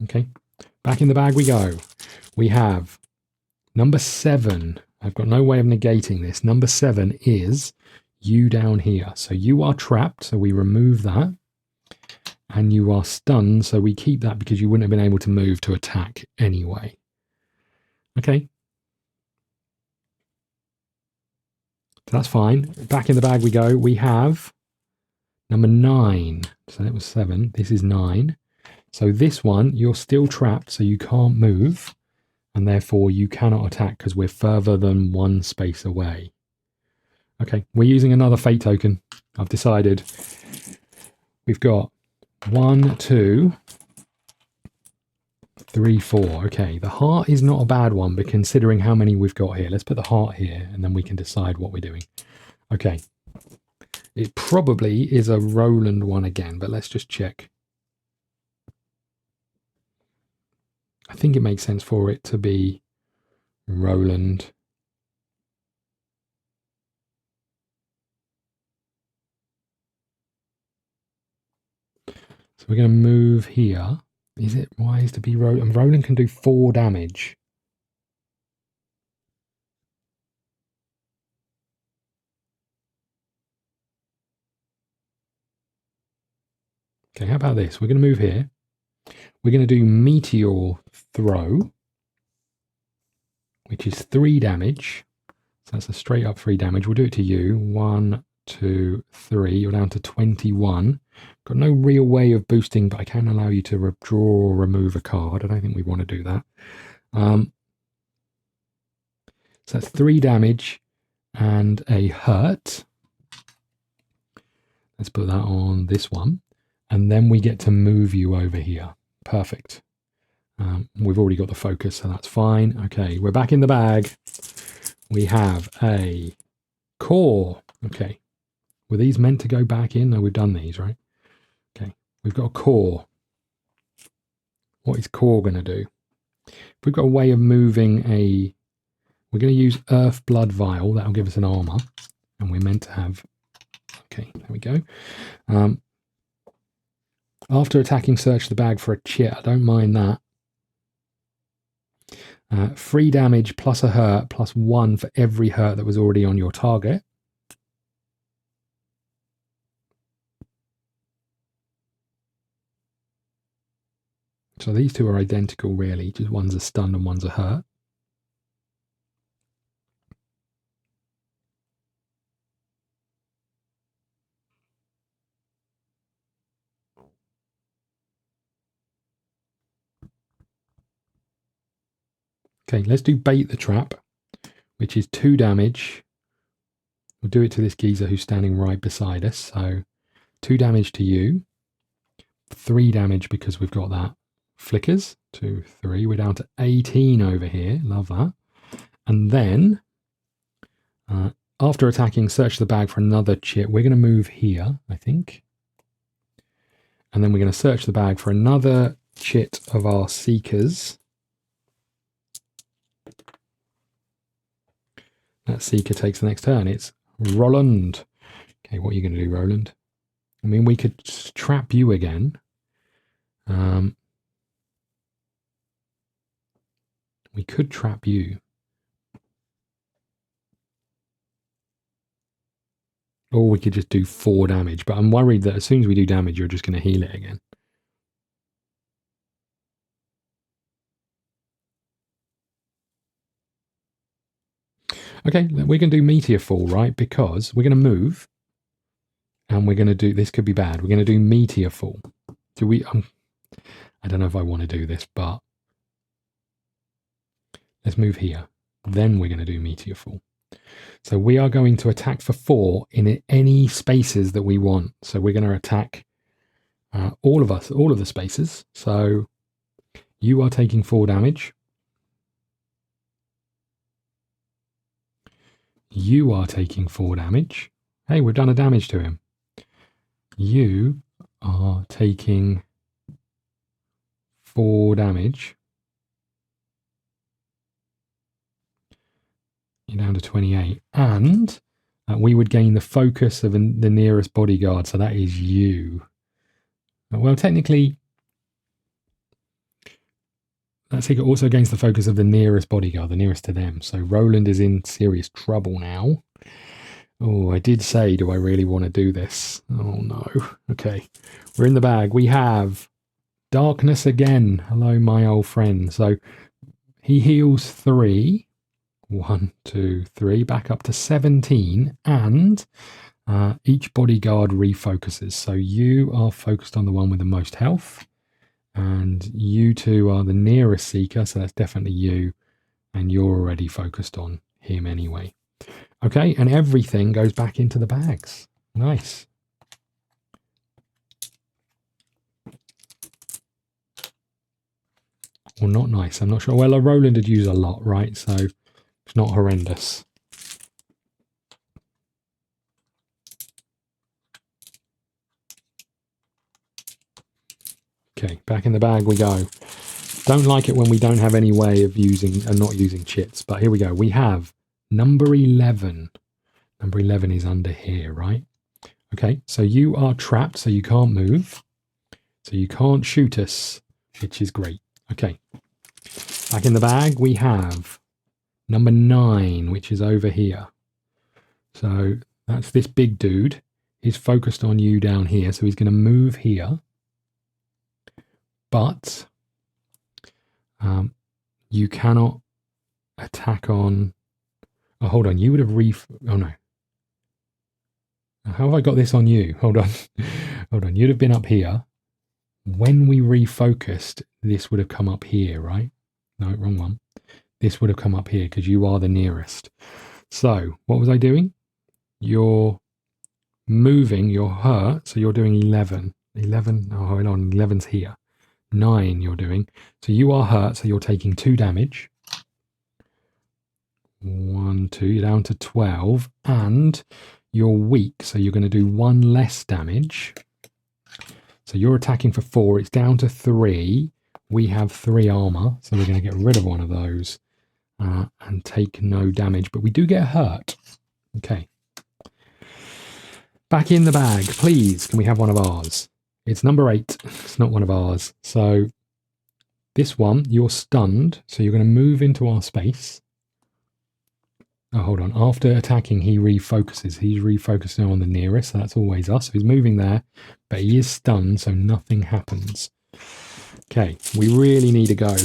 Okay. Back in the bag we go. We have number 7. I've got no way of negating this. Number 7 is you down here. So you are trapped. So we remove that. And you are stunned. So we keep that because you wouldn't have been able to move to attack anyway. Okay. So that's fine. Back in the bag we go. We have number 9. So that was 7. This is 9. So this one, you're still trapped, so you can't move. And therefore you cannot attack because we're further than 1 space away. Okay, we're using another fate token. I've decided. We've got 1, 2, 3, 4. Okay, the heart is not a bad one, but considering how many we've got here, let's put the heart here and then we can decide what we're doing. Okay. It probably is a Roland one again, but let's just check. I think it makes sense for it to be Roland. So we're going to move here. Is it wise to be Roland? Roland can do 4 damage. Okay, how about this? We're going to move here. We're going to do Meteor Throw, which is 3 damage. So that's a straight up 3 damage. We'll do it to you. 1, 2, 3. You're down to 21. Got no real way of boosting, but I can allow you to draw or remove a card. I don't think we want to do that. So that's 3 damage and a hurt. Let's put that on this one. And then we get to move you over here. Perfect. We've already got the focus, so that's fine. Okay, we're back in the bag. We have a core. Okay. Were these meant to go back in? No, we've done these, right? Okay. We've got a core. What is core going to do? If we've got a way of moving a... We're going to use Earth Blood Vial. That'll give us an armor. And we're meant to have... Okay, there we go. After attacking, search the bag for a chit. I don't mind that. 3 damage plus a hurt plus 1 for every hurt that was already on your target. So these two are identical, really. Just one's a stun and one's a hurt. Okay, let's do Bait the Trap, which is 2 damage. We'll do it to this geezer who's standing right beside us. So 2 damage to you. 3 damage because we've got that. Flickers. 2, 3. We're down to 18 over here. Love that. And then, after attacking, search the bag for another chit. We're going to move here, I think. And then we're going to search the bag for another chit of our Seekers. That Seeker takes the next turn. It's Roland. Okay, what are you going to do, Roland? I mean, we could trap you again. We could trap you. Or we could just do 4 damage. But I'm worried that as soon as we do damage, you're just going to heal it again. Okay, we can do Meteor Fall, right? Because we're going to move. And we're going to do... This could be bad. We're going to do Meteor Fall. Do we... I don't know if I want to do this, but... Let's move here. Then we're going to do Meteor Fall. So we are going to attack for 4 in any spaces that we want. So we're going to attack all of the spaces. So you are taking 4 damage. You are taking 4 damage. Hey, we've done a damage to him. You are taking 4 damage. You're down to 28. And we would gain the focus of the nearest bodyguard. So that is you. Well, technically, that secret also gains the focus of the nearest bodyguard, the nearest to them. So Roland is in serious trouble now. Oh, I did say, do I really want to do this? Oh, no. Okay. We're in the bag. We have Darkness again. Hello, my old friend. So he heals 3. 1, 2, 3, back up to 17, and each bodyguard refocuses. So you are focused on the one with the most health, and you two are the nearest seeker, so that's definitely you, and you're already focused on him anyway. Okay, and everything goes back into the bags. Nice. Well, not nice, I'm not sure. Well, Roland had used a lot, right? So it's not horrendous. Okay, back in the bag we go. Don't like it when we don't have any way of using and not using chits, but here we go. We have number 11. Number 11 is under here, right? Okay, so you are trapped, so you can't move. So you can't shoot us, which is great. Okay, back in the bag we have number 9, which is over here. So that's this big dude. He's focused on you down here, so he's going to move here. But you cannot attack on... Oh, hold on. You would have Oh, no. How have I got this on you? Hold on. Hold on. You'd have been up here. When we refocused, this would have come up here, right? No, wrong one. This would have come up here because you are the nearest. So what was I doing? You're moving, you're hurt, so you're doing 11. 11, oh, hold on, 11's here. 9 you're doing. So you are hurt, so you're taking 2 damage. 1, 2, you're down to 12. And you're weak, so you're going to do 1 less damage. So you're attacking for 4, it's down to 3. We have 3 armor, so we're going to get rid of one of those. And take no damage, but we do get hurt. Okay. Back in the bag, please. Can we have one of ours? It's number 8. It's not one of ours. So this one, you're stunned, so you're going to move into our space. Oh, hold on. After attacking, he refocuses. He's refocused now on the nearest, so that's always us. So he's moving there, but he is stunned, so nothing happens. Okay, we really need to go.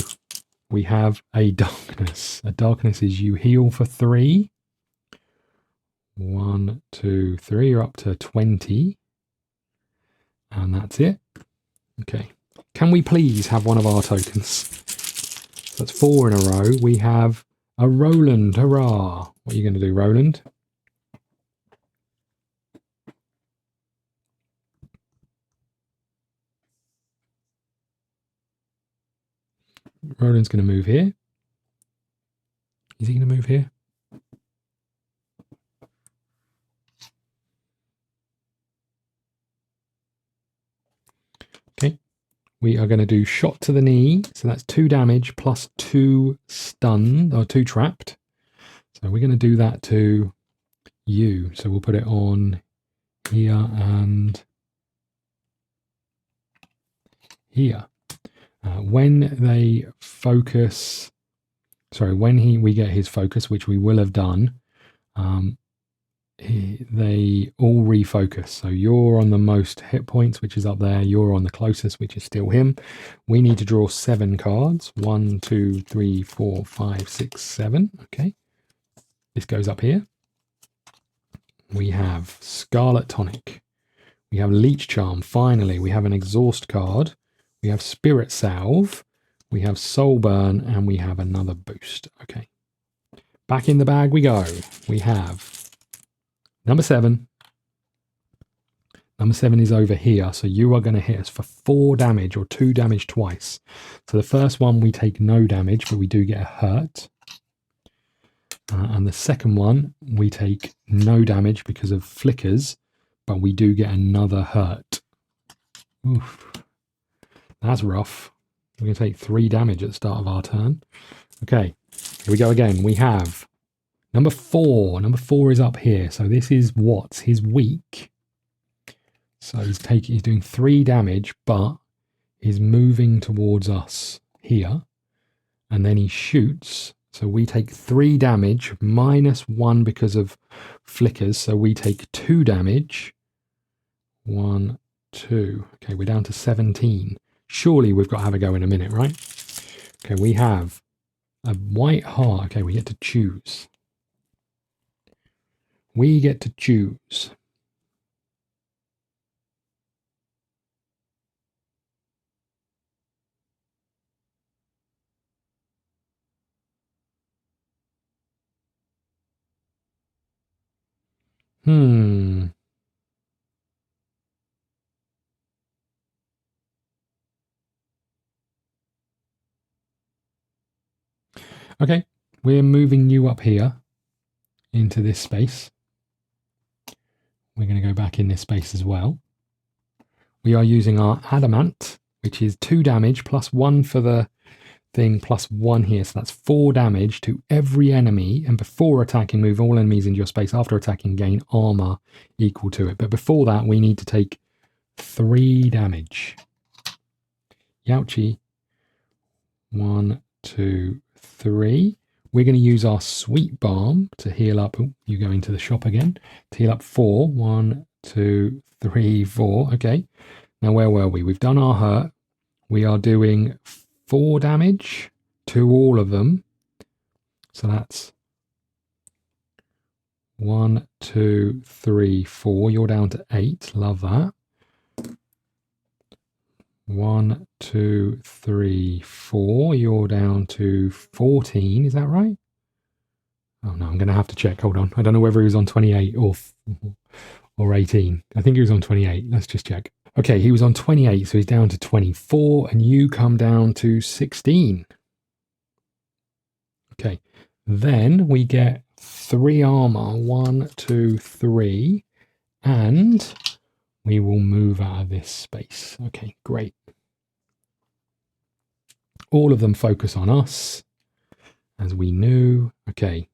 We have a darkness. A darkness is you heal for 3. 1, 2, 3. You're up to 20. And that's it. Okay. Can we please have one of our tokens? That's 4 in a row. We have a Roland. Hurrah. What are you going to do, Roland? Roland's going to move here. Is he going to move here? Okay. We are going to do shot to the knee. So that's 2 damage plus 2 stunned or 2 trapped. So we're going to do that to you. So we'll put it on here and here. When they focus, sorry, when we get his focus, which we will have done, they all refocus. So you're on the most hit points, which is up there. You're on the closest, which is still him. We need to draw 7 cards. 1, 2, 3, 4, 5, 6, 7. Okay. This goes up here. We have Scarlet Tonic. We have Leech Charm. Finally, we have an Exhaust card. We have Spirit Salve. We have Soul Burn, and we have another boost. Okay. Back in the bag we go. We have number 7. Number 7 is over here. So you are going to hit us for 4 damage or 2 damage twice. So the first one we take no damage, but we do get a hurt. And the second one we take no damage because of flickers, but we do get another hurt. Oof. That's rough. We're going to take 3 damage at the start of our turn. Okay, here we go again. We have number 4. Number 4 is up here. So this is what's his weak. So he's doing 3 damage, but he's moving towards us here. And then he shoots. So we take 3 damage minus 1 because of flickers. So we take 2 damage. 1, 2. Okay, we're down to 17. Surely we've got to have a go in a minute, right? Okay, we have a white heart. Okay, we get to choose. We get to choose. Okay, we're moving you up here into this space. We're going to go back in this space as well. We are using our Adamant, which is 2 damage plus 1 for the thing plus 1 here. So that's 4 damage to every enemy. And before attacking, move all enemies into your space. After attacking, gain armor equal to it. But before that, we need to take 3 damage. Youchie. 1, 2, 3. We're going to use our Sweet Balm to heal up. Oh, you go into the shop again. To heal up 4. 1, 2, 3, 4. Okay. Now, where were we? We've done our hurt. We are doing 4 damage to all of them. So that's 1, 2, 3, 4. You're down to 8. Love that. 1, 2, 3, 4. You're down to 14. Is that right? Oh no, I'm going to have to check. Hold on. I don't know whether he was on 28 or 18. I think he was on 28. Let's just check. Okay, he was on 28, so he's down to 24, and you come down to 16. Okay, then we get 3 armor. 1, 2, 3, and we will move out of this space. Okay, great. All of them focus on us, as we knew. Okay.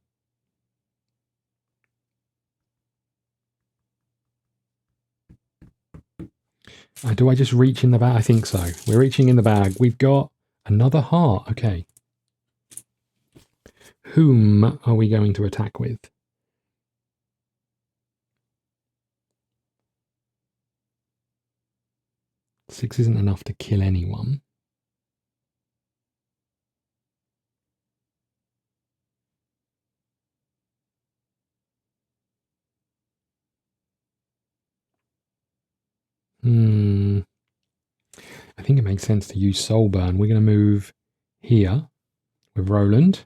Do I just reach in the bag? I think so. We're reaching in the bag. We've got another heart. Okay. Whom are we going to attack with? Six isn't enough to kill anyone. I think it makes sense to use Soul Burn. We're going to move here with Roland.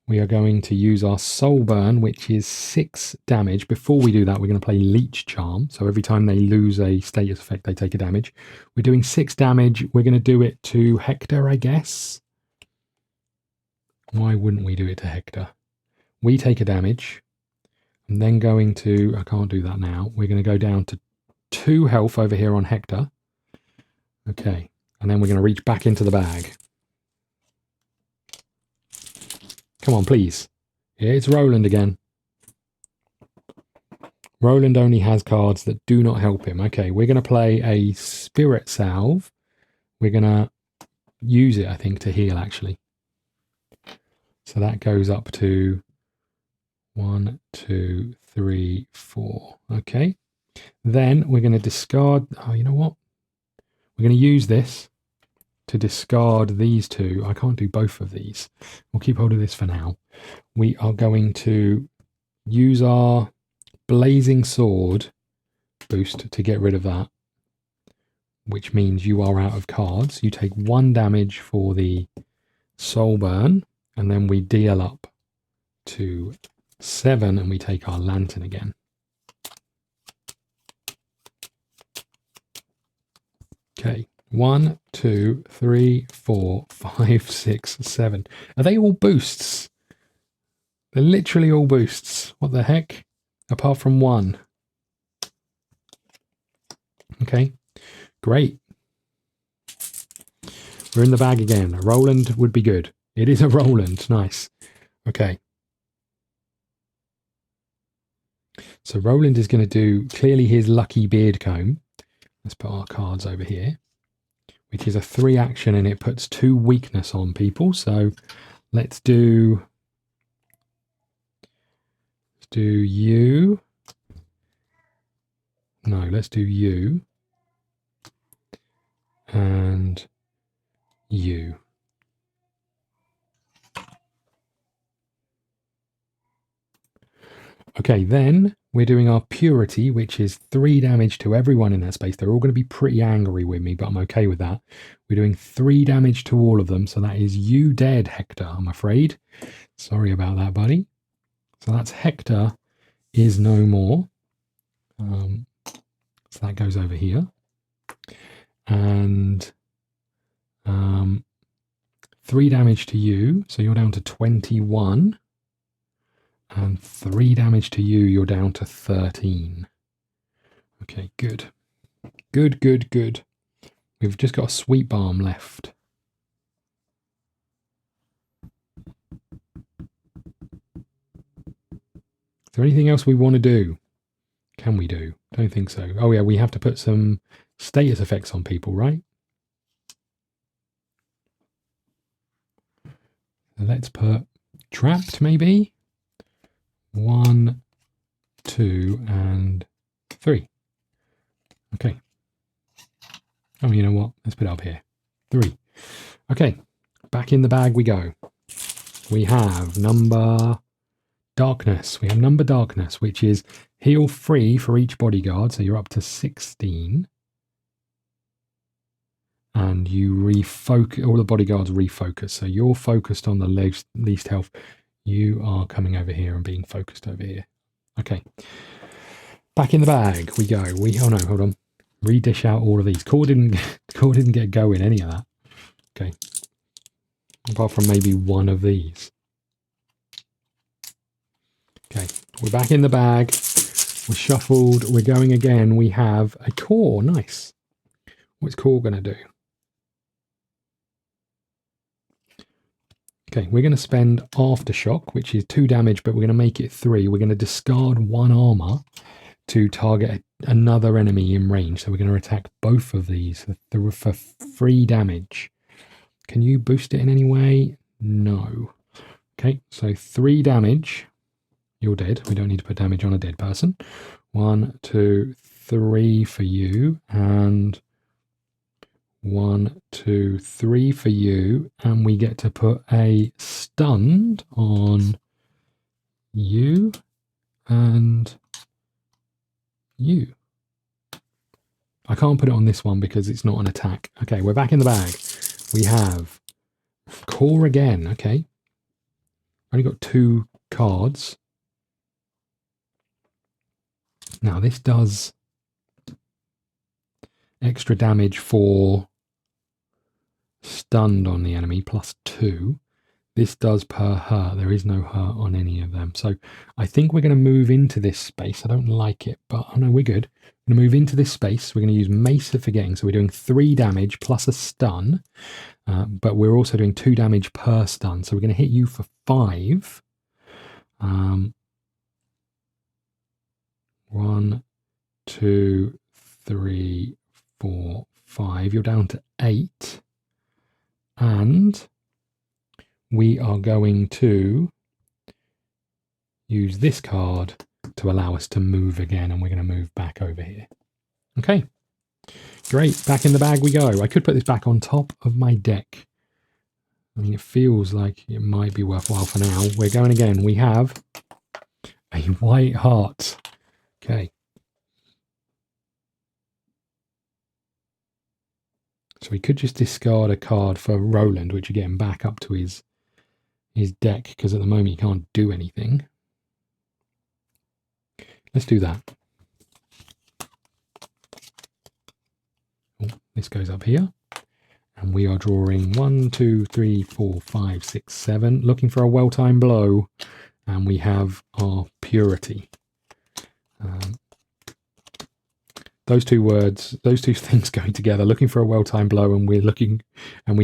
We are going to use our Soul Burn, which is 6 damage. Before we do that, we're going to play Leech Charm. So every time they lose a status effect, they take a damage. We're doing 6 damage. We're going to do it to Hector, I guess. Why wouldn't we do it to Hector? We take a damage. I'm then going to... I can't do that now. We're going to go down to 2 health over here on Hector. Okay. And then we're going to reach back into the bag. Come on, please. It's Roland again. Roland only has cards that do not help him. Okay, we're going to play a Spirit Salve. we're going to use it, I think, to heal, actually. So that goes up to 1, 2, 3, 4. Okay. Then we're going to discard... Oh, you know what? We're going to use this to discard these two. I can't do both of these. We'll keep hold of this for now. We are going to use our Blazing Sword boost to get rid of that, which means you are out of cards. You take 1 damage for the soul burn, and then we deal up to 7, and we take our lantern again. Okay, 1, 2, 3, 4, 5, 6, 7. Are they all boosts? They're literally all boosts. What the heck? Apart from 1. Okay, great. We're in the bag again. A Roland would be good. It is a Roland. Nice. Okay. So Roland is going to do clearly his lucky beard comb. Let's put our cards over here, which is a 3 action, and it puts 2 weakness on people. So let's do you. No, let's do you and you. Okay, then we're doing our purity, which is 3 damage to everyone in that space. They're all going to be pretty angry with me, but I'm okay with that. We're doing 3 damage to all of them, so that is you dead, Hector, I'm afraid. Sorry about that, buddy. So that's Hector is no more. So that goes over here. And 3 damage to you, so you're down to 21. And 3 damage to you, you're down to 13. Okay, good. Good, good, good. We've just got a sweep arm left. Is there anything else we want to do? Can we do? Don't think so. Oh yeah, we have to put some status effects on people, right? Let's put trapped, maybe. 1, 2, and 3. Okay. Oh, you know what? Let's put it up here. 3. Okay. Back in the bag we go. We have number darkness. We have number darkness, which is heal 3 for each bodyguard. So you're up to 16. And you refocus, all the bodyguards refocus. So you're focused on the least health. You are coming over here and being focused over here. Okay. Back in the bag we go. Oh no, hold on. Redish out all of these. Core didn't get going, any of that. Okay. Apart from maybe one of these. Okay. We're back in the bag. We're shuffled. We're going again. We have a core. Nice. What's core going to do? Okay, we're going to spend Aftershock, which is 2 damage, but we're going to make it 3. We're going to discard 1 armor to target another enemy in range. So we're going to attack both of these for 3 damage. Can you boost it in any way? No. Okay, so 3 damage. You're dead. We don't need to put damage on a dead person. 1, 2, 3 for you, and 1, 2, 3 for you, and we get to put a stunned on you and you. I can't put it on this one because it's not an attack. Okay, we're back in the bag. We have core again. Okay, only got 2 cards. Now this does extra damage for stunned on the enemy, +2. This does per hurt. There is no hurt on any of them. So I think we're going to move into this space. I don't like it, but oh no, we're good. We're going to move into this space. We're going to use Mace of Forgetting. So we're doing 3 damage plus a stun, but we're also doing 2 damage per stun. So we're going to hit you for 5. 1, 2, 3, 4, 5. You're down to 8. And we are going to use this card to allow us to move again, and we're going to move back over here. Okay, great. Back in the bag we go. I could put this back on top of my deck. I mean, it feels like it might be worthwhile for now. We're going again. We have a white heart. Okay. So we could just discard a card for Roland, which again back up to his deck, because at the moment he can't do anything. Let's do that. Oh, this goes up here. And we are drawing 1, 2, 3, 4, 5, 6, 7. Looking for a well-timed blow. And we have our purity. Those two words, those two things going together, looking for a well-timed blow, and we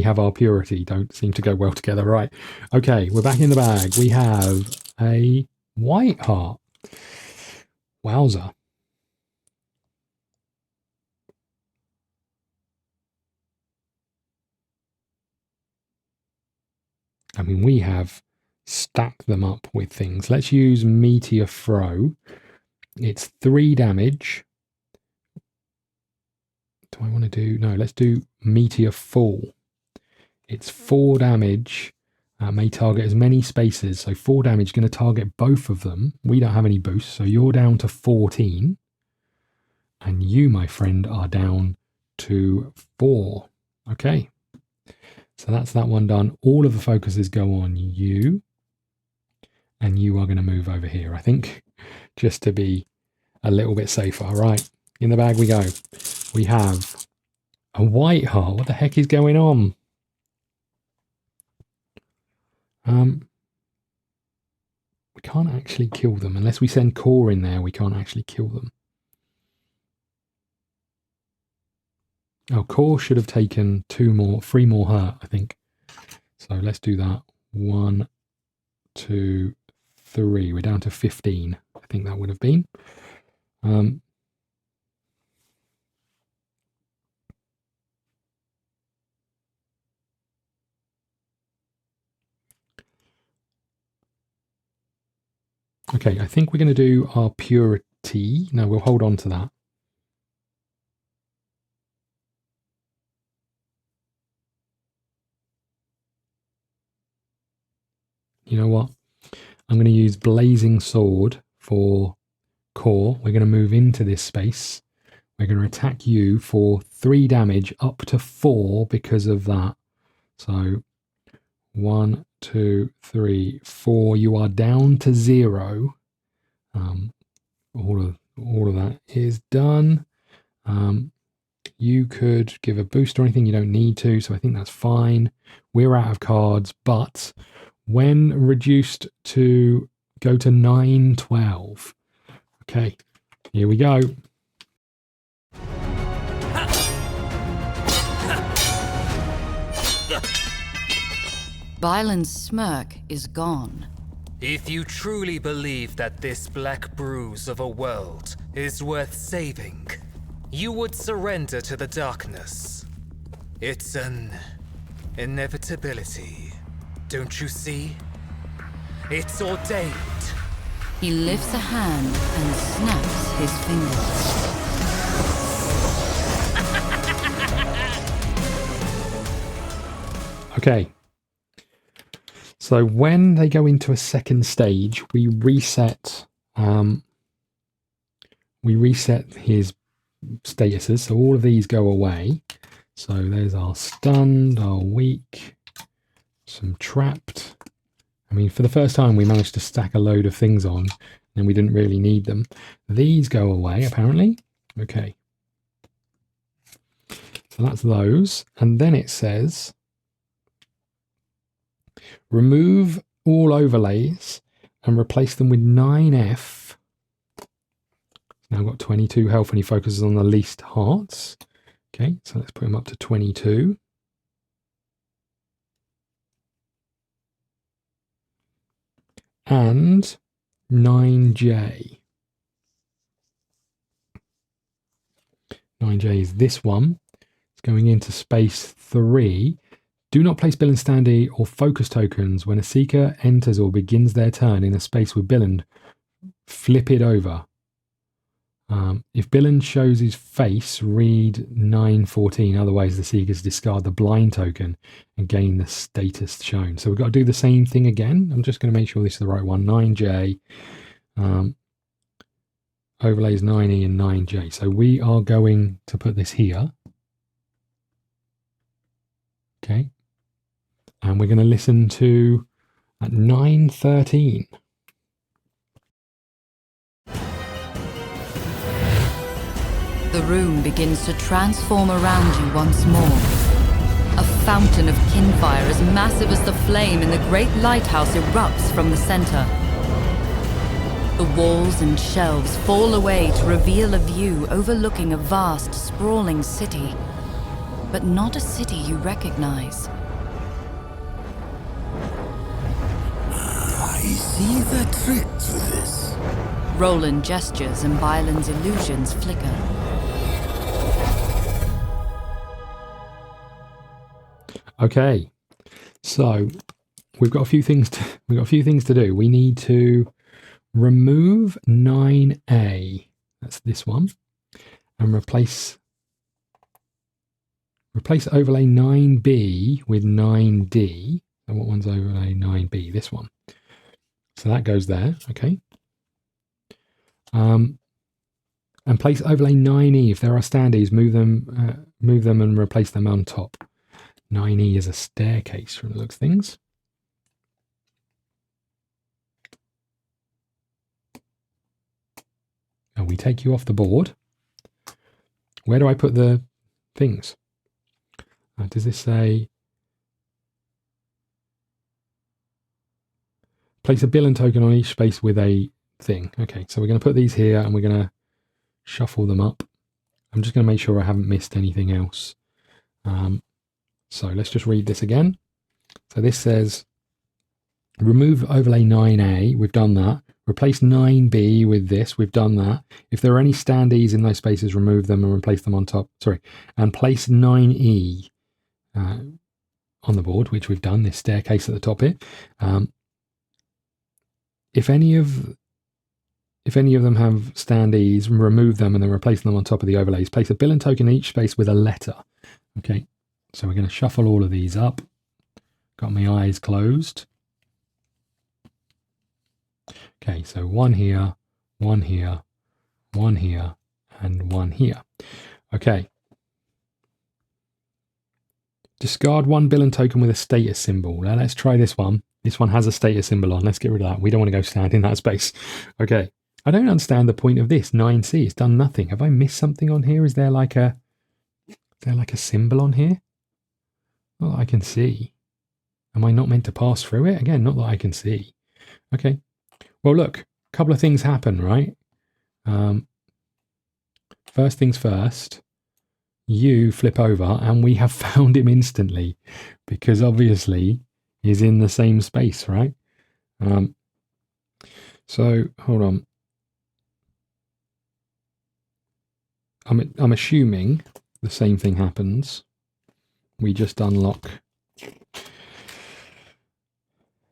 have our purity, don't seem to go well together. Right. Okay, we're back in the bag. We have a white heart. Wowza. I mean, we have stacked them up with things. Let's use Meteor Throw. It's 3 damage. Do I want to do... No, let's do Meteor Fall. It's 4 damage. May target as many spaces. So 4 damage, going to target both of them. We don't have any boosts, so you're down to 14. And you, my friend, are down to 4. Okay. So that's that one done. All of the focuses go on you. And you are going to move over here, I think, just to be a little bit safer. Right, in the bag we go. We have a white heart. What the heck is going on? We can't actually kill them. Unless we send Core in there, we can't actually kill them. Oh, Core should have taken 3 more hurt, I think. So let's do that. 1, 2, 3. We're down to 15. I think that would have been. Okay, I think we're going to do our purity. No, we'll hold on to that. You know what? I'm going to use Blazing Sword for Core. We're going to move into this space. We're going to attack you for 3 damage up to 4 because of that. So 1, 2, 3, 4. You are down to 0. All of that is done. You could give a boost or anything. You don't need to, so I think that's fine. We're out of cards, but when reduced to go to 9, 12. Okay, here we go. Bylan's smirk is gone. If you truly believe that this black bruise of a world is worth saving, you would surrender to the darkness. It's an inevitability, don't you see? It's ordained. He lifts a hand and snaps his fingers. Okay. So when they go into a second stage, we reset his statuses. So all of these go away. So there's our stunned, our weak, some trapped. I mean, for the first time, we managed to stack a load of things on, and we didn't really need them. These go away, apparently. Okay. So that's those. And then it says, remove all overlays and replace them with 9F. Now I've got 22 health, and he focuses on the least hearts. Okay, so let's put him up to 22. And 9J. 9J is this one. It's going into space 3. Do not place Bill and Standy or focus tokens when a seeker enters or begins their turn in a space with Billand. Flip it over. If Billand shows his face, read 914. Otherwise, the seekers discard the blind token and gain the status shown. So we've got to do the same thing again. I'm just going to make sure this is the right one. 9J. Overlays 9E and 9J. So we are going to put this here. Okay. And we're going to listen to at 913. The room begins to transform around you once more. A fountain of kinfire as massive as the flame in the great lighthouse erupts from the center. The walls and shelves fall away to reveal a view overlooking a vast, sprawling city. But not a city you recognize. I see the trick to this. Roland gestures and Byland's illusions flicker. Okay, so we've got a few things to do. We need to remove 9A. That's this one, and replace overlay 9B with 9D. And what one's overlay 9B? This one. So that goes there. Okay. And place overlay 9E. If there are standees, move them and replace them on top. 9E is a staircase from the looks of things. And we take you off the board. Where do I put the things? Does this say place a Billand token on each space with a thing? Okay, so we're going to put these here and we're going to shuffle them up. I'm just going to make sure I haven't missed anything else. So let's just read this again. So this says remove overlay 9A. We've done that. Replace 9B with this. We've done that. If there are any standees in those spaces, remove them and replace them on top. Sorry. And place 9E on the board, which we've done. This staircase at the top here. If any of them have standees, remove them and then replace them on top of the overlays. Place a Billand token in each space with a letter. Okay. So we're going to shuffle all of these up. Got my eyes closed. Okay, so one here, one here, one here, and one here. Okay. Discard one Billand token with a status symbol. Now let's try this one. This one has a status symbol on. Let's get rid of that. We don't want to go stand in that space. Okay. I don't understand the point of this. 9C. It's done nothing. Have I missed something on here? Is there like a symbol on here? Not that I can see. Am I not meant to pass through it? Again, not that I can see. Okay. Well, look, a couple of things happen, right? First things first, you flip over and we have found him instantly because obviously he's in the same space, right? So hold on. I'm assuming the same thing happens. We just unlock.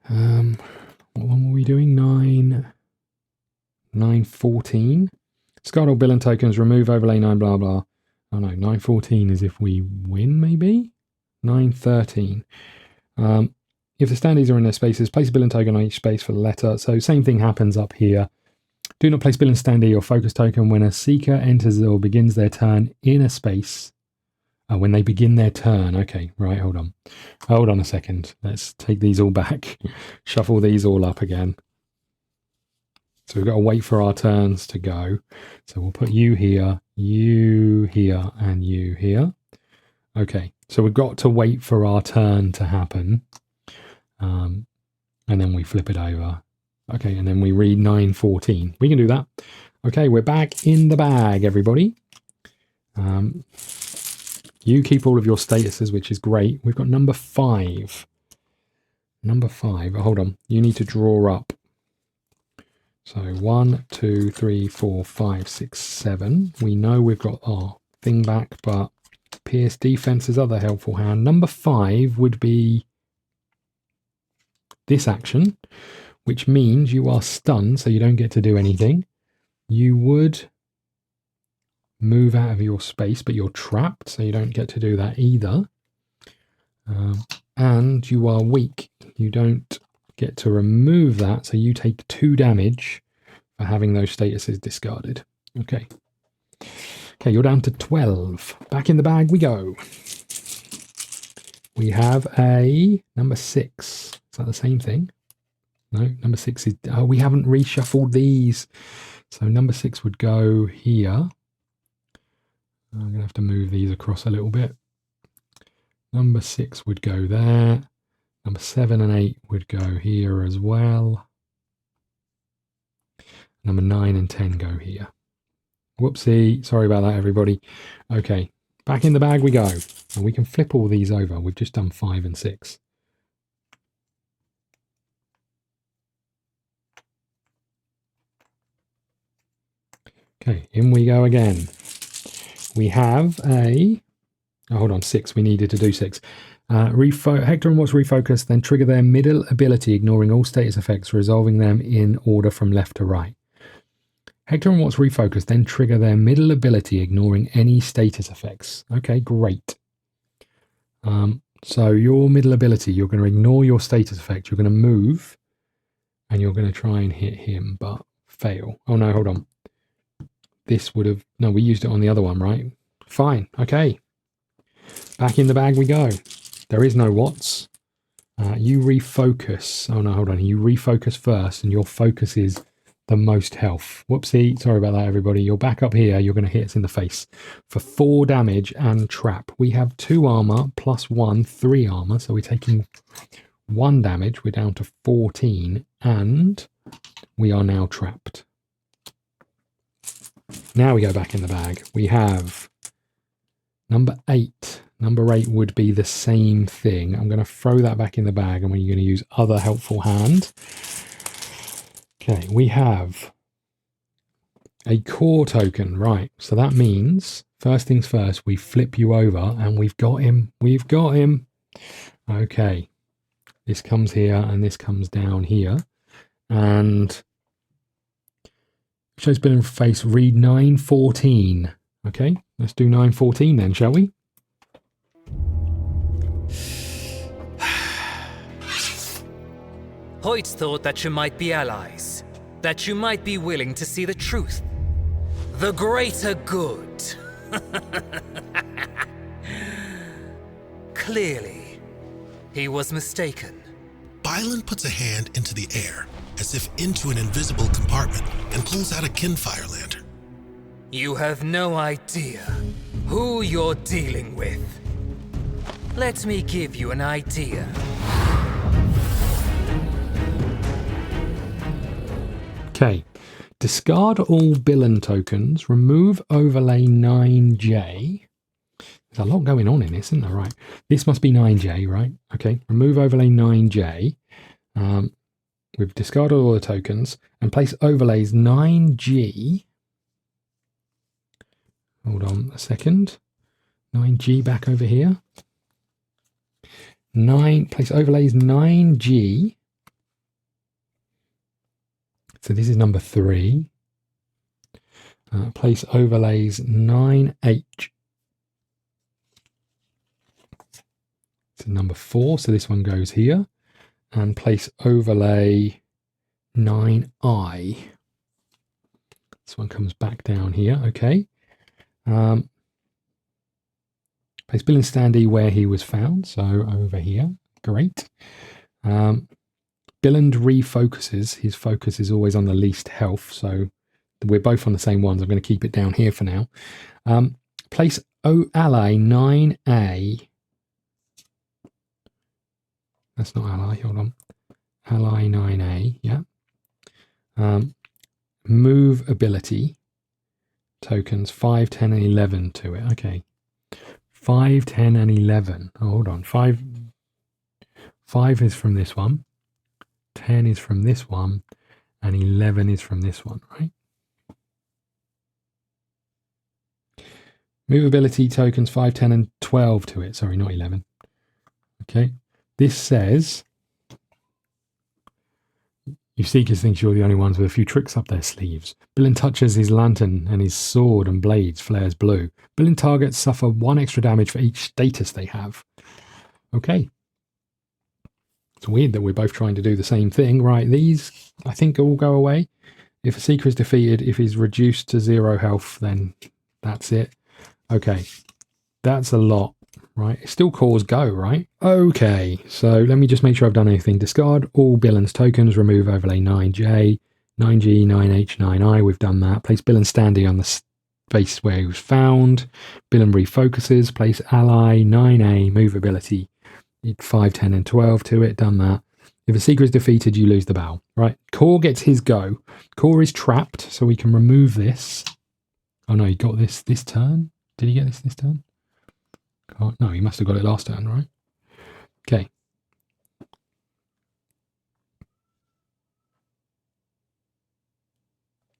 What one were we doing? 914. Discard all Billand tokens. Remove overlay 9. Blah blah. Oh no, 914 is if we win. Maybe 913. If the standees are in their spaces, place a Billand token on each space for the letter. So same thing happens up here. Do not place Billand standee or focus token when a seeker enters or begins their turn in a space. When they begin their turn. Okay, right, hold on. Hold on a second. Let's take these all back. Shuffle these all up again. So we've got to wait for our turns to go. So we'll put you here, and you here. Okay, so we've got to wait for our turn to happen. And then we flip it over. Okay, and then we read 914. We can do that. Okay, we're back in the bag, everybody. You keep all of your statuses, which is great. We've got number 5. Number 5. Oh, hold on. You need to draw up. So 1, 2, 3, 4, 5, 6, 7. We know we've got our thing back, but Pierce defense is other helpful hand. Number 5 would be this action, which means you are stunned, so you don't get to do anything. You would move out of your space, but you're trapped, so you don't get to do that either. And you are weak. You don't get to remove that, so you take 2 damage for having those statuses discarded. Okay. Okay, you're down to 12. Back in the bag we go. We have a number 6. Is that the same thing? No, number 6 is... Oh, we haven't reshuffled these. So number 6 would go here. I'm going to have to move these across a little bit. Number 6 would go there. Number 7 and 8 would go here as well. Number 9 and 10 go here. Whoopsie. Sorry about that, everybody. Okay, back in the bag we go. And we can flip all these over. We've just done 5 and 6. Okay, in we go again. We have a... Oh, hold on, 6. We needed to do 6. Hector and Watts refocus, then trigger their middle ability, ignoring all status effects, resolving them in order from left to right. Hector and Watts refocus, then trigger their middle ability, ignoring any status effects. Okay, great. So your middle ability, you're going to ignore your status effect. You're going to move, and you're going to try and hit him, but fail. Oh no, hold on. This would have... No, we used it on the other one, right? Fine, okay. Back in the bag we go. There is no Watts. You refocus. Oh no, hold on. You refocus first, and your focus is the most health. Whoopsie. Sorry about that, everybody. You're back up here. You're going to hit us in the face for 4 damage and trap. We have 2 armor plus 1, 3 armor. So we're taking 1 damage. We're down to 14, and we are now trapped. Now we go back in the bag. We have number 8. Number 8 would be the same thing. I'm going to throw that back in the bag, and we're going to use other helpful hand. Okay, we have a core token, right? So that means, first things first, we flip you over, and we've got him. We've got him. Okay, this comes here, and this comes down here, and shows bill in face. Read 914. Okay, let's do 914 then, shall we? Hoyt thought that you might be allies, that you might be willing to see the truth, the greater good. Clearly, he was mistaken. Bylan puts a hand into the air, as if into an invisible compartment, and pulls out a Kinfire lantern. You have no idea who you're dealing with. Let me give you an idea. Okay, discard all Billen tokens, remove overlay 9J. There's a lot going on in this, isn't there? Right, this must be 9J, right? Okay, remove overlay 9J. We've discarded all the tokens and place overlays 9G. Hold on a second. 9G back over here. Place overlays 9G. So this is number 3. Place overlays 9H. So number 4. So this one goes here. And place overlay 9I. This one comes back down here. Okay. Place Bill and Standee where he was found. So over here. Great. Billand refocuses. His focus is always on the least health, so we're both on the same ones. I'm going to keep it down here for now. Place ally 9A. That's not ally, hold on. Ally 9A, yeah. Move ability tokens 5, 10, and 11 to it. Okay. 5, 10, and 11. Oh, hold on. 5 is from this one. 10 is from this one, and 11 is from this one, right? Movability tokens 5, 10, and 12 to it. Sorry, not 11. Okay. This says, you Seekers think you're the only ones with a few tricks up their sleeves. Billin touches his lantern and his sword and blades flares blue. Billin targets suffer 1 extra damage for each status they have. Okay. It's weird that we're both trying to do the same thing. Right, these, I think, all go away. If a Seeker is defeated, if he's reduced to 0 health, then that's it. Okay, that's a lot, right? It still cores go, right? Okay, so let me just make sure I've done anything. Discard all Billin's tokens, remove overlay 9J, 9G, 9H, 9I. We've done that. Place Billin standing on the space where he was found. Billin refocuses. Place ally 9A, movability 5, 10, and 12 to it. Done that. If a Seeker is defeated, you lose the battle. Right. Core gets his go. Core is trapped, so we can remove this. Oh no, he got this turn. Did he get this turn? Oh, no, he must have got it last turn, right? Okay.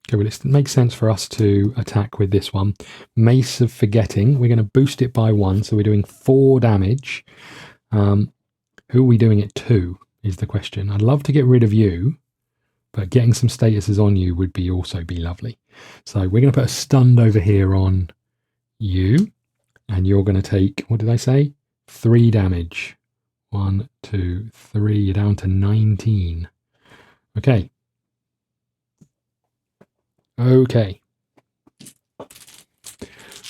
Okay, well, it makes sense for us to attack with this one. Mace of Forgetting. We're going to boost it by 1, so we're doing 4 damage. Who are we doing it to is the question. I'd love to get rid of you, but getting some statuses on you would also be lovely. So we're going to put a stunned over here on you, and you're going to take, what did I say? 3 damage. 1, 2, 3. You're down to 19. Okay. Okay.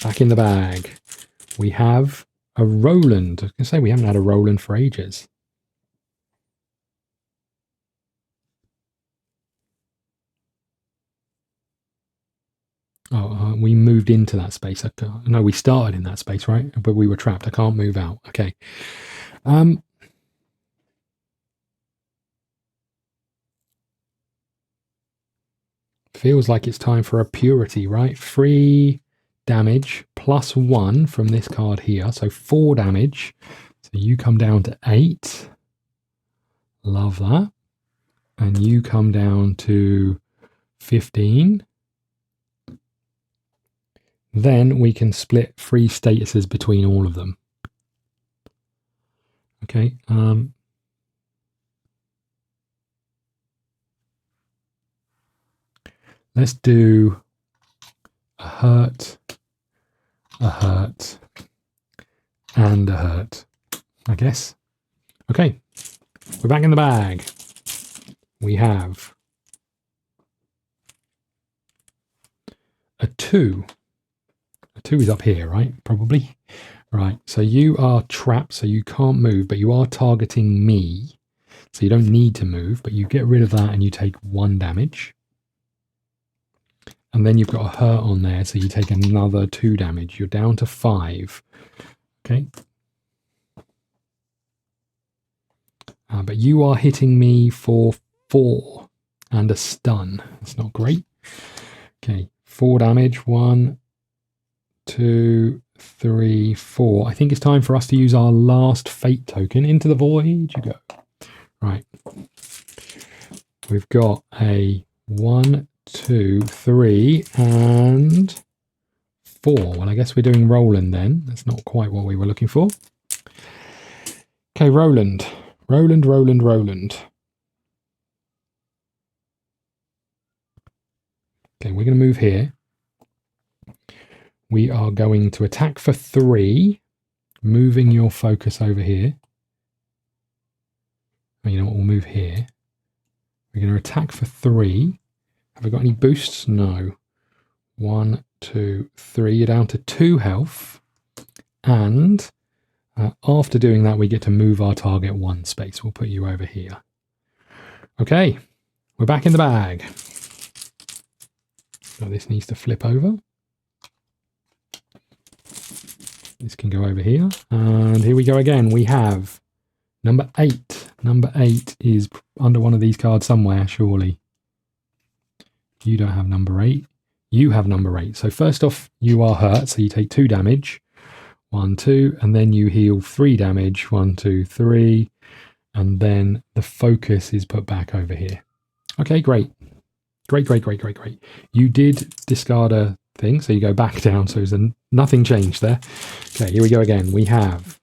Back in the bag. We have a Roland. I was going to say we haven't had a Roland for ages. Oh, we moved into that space. No, we started in that space, right? But we were trapped. I can't move out. Okay. Feels like it's time for a purity, right? 3 damage plus 1 from this card here. So 4 damage. So you come down to 8. Love that. And you come down to 15. Then we can split 3 statuses between all of them. Okay. Let's do a hurt, and a hurt, I guess. Okay. We're back in the bag. We have a 2. A 2 is up here, right? Probably. Right. So you are trapped, so you can't move, but you are targeting me. So you don't need to move, but you get rid of that and you take 1 damage. And then you've got a hurt on there, so you take another 2 damage. You're down to 5. Okay. But you are hitting me for 4 and a stun. That's not great. Okay. 4 damage. 1, 2, 3, 4. I think it's time for us to use our last fate token. Into the void you go. Right. We've got a 1, 2, 3, and 4. Well, I guess we're doing Roland then. That's not quite what we were looking for. Okay, Roland. Roland. Okay, we're going to move here. We are going to attack for 3, moving your focus over here. Oh, you know what? We'll move here. We're going to attack for 3. Have I got any boosts? No. 1, 2, 3. You're down to 2 health. And after doing that, we get to move our target 1 space. We'll put you over here. Okay. We're back in the bag. So this needs to flip over. This can go over here. And here we go again. We have number 8. Number 8 is under one of these cards somewhere, surely. You don't have number 8. You have number 8. So first off, you are hurt. So you take 2 damage. 1, 2. And then you heal 3 damage. 1, 2, 3. And then the focus is put back over here. Okay, great. Great. You did discard a thing. So you go back down. So there's nothing changed there. Okay, here we go again. We have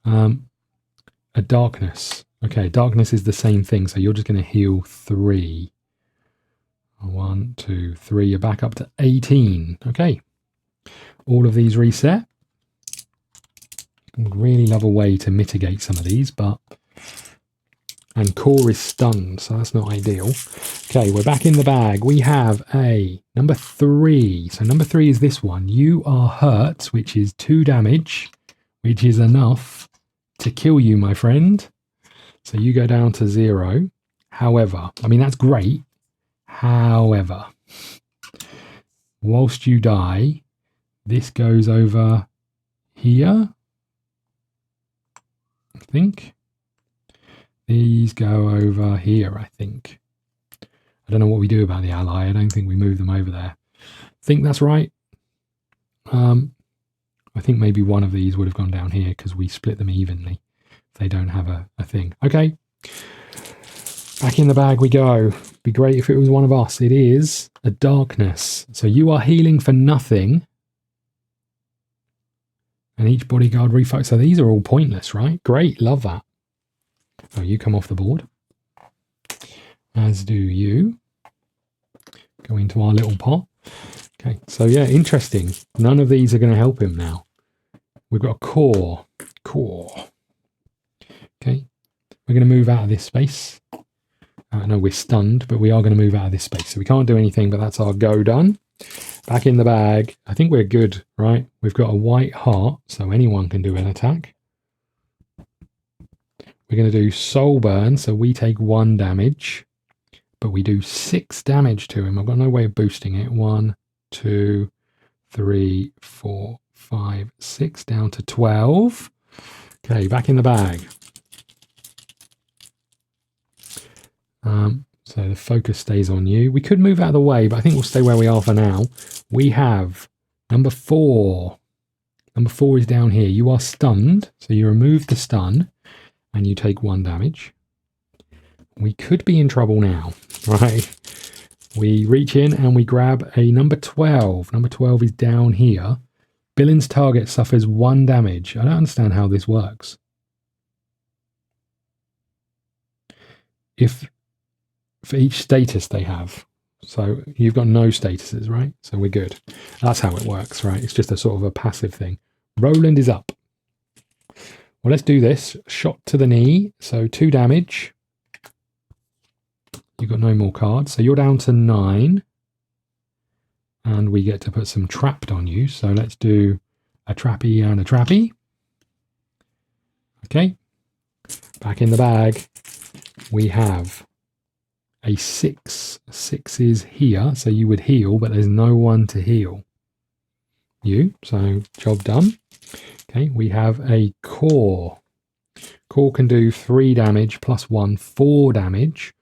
a darkness. Okay, darkness is the same thing. So you're just going to heal 3. 1, 2, 3. You're back up to 18. Okay. All of these reset. Would really love a way to mitigate some of these, but... And core is stunned, so that's not ideal. Okay, we're back in the bag. We have a number 3. So number 3 is this one. You are hurt, which is 2 damage, which is enough to kill you, my friend. So you go down to 0. However, I mean, that's great. However, whilst you die, this goes over here, I think. These go over here, I think. I don't know what we do about the ally. I don't think we move them over there. I think that's right. I think maybe one of these would have gone down here because we split them evenly. If they don't have a thing. Okay. Back in the bag we go. Be great if it was one of us. It is a darkness. So you are healing for nothing. And each bodyguard refocus. So these are all pointless, right? Great. Love that. Oh, you come off the board. As do you. Go into our little pot. Okay, so yeah, interesting. None of these are going to help him now. We've got a core. Okay, we're going to move out of this space. No, we're stunned, but we are going to move out of this space. So we can't do anything, but that's our go done. Back in the bag. I think we're good, right? We've got a white heart, so anyone can do an attack. We're going to do soul burn, so we take 1 damage, but we do 6 damage to him. I've got no way of boosting it. 1, 2, 3, 4, 5, 6, down to 12. Okay, back in the bag. So the focus stays on you. We could move out of the way, but I think we'll stay where we are for now. We have number 4. Number 4 is down here. You are stunned, so you remove the stun. And you take 1 damage. We could be in trouble now, right? We reach in and we grab a number 12. Number 12 is down here. Villain's target suffers 1 damage. I don't understand how this works. If for each status they have. So you've got no statuses, right? So we're good. That's how it works, right? It's just a sort of a passive thing. Roland is up. Well, let's do this. Shot to the knee. So 2 damage. You've got no more cards. So you're down to 9. And we get to put some trapped on you. So let's do a trappy and a trappy. Okay. Back in the bag. We have a 6. 6 is here. So you would heal, but there's no one to heal you. So job done. Okay, we have a core. Core can do 3 damage plus 1, 4 damage.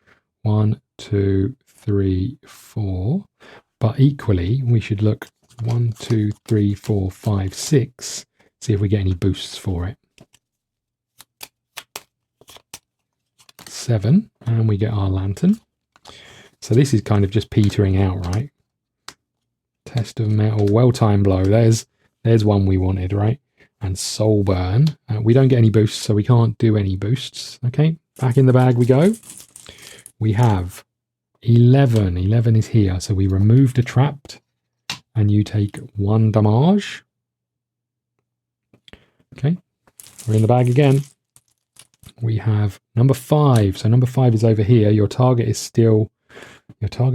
1, 2, 3, 4. But equally, we should look 1, 2, 3, 4, 5, 6. See if we get any boosts for it. 7, and we get our lantern. So this is kind of just petering out, right? Test of metal, well-timed blow. There's one we wanted, right? And soul burn. We don't get any boosts, so we can't do any boosts. Okay, back in the bag we go. We have 11. 11 is here, so we removed a trapped, and you take 1 damage. Okay, we're in the bag again. We have number 5. So number 5 is over here. Your target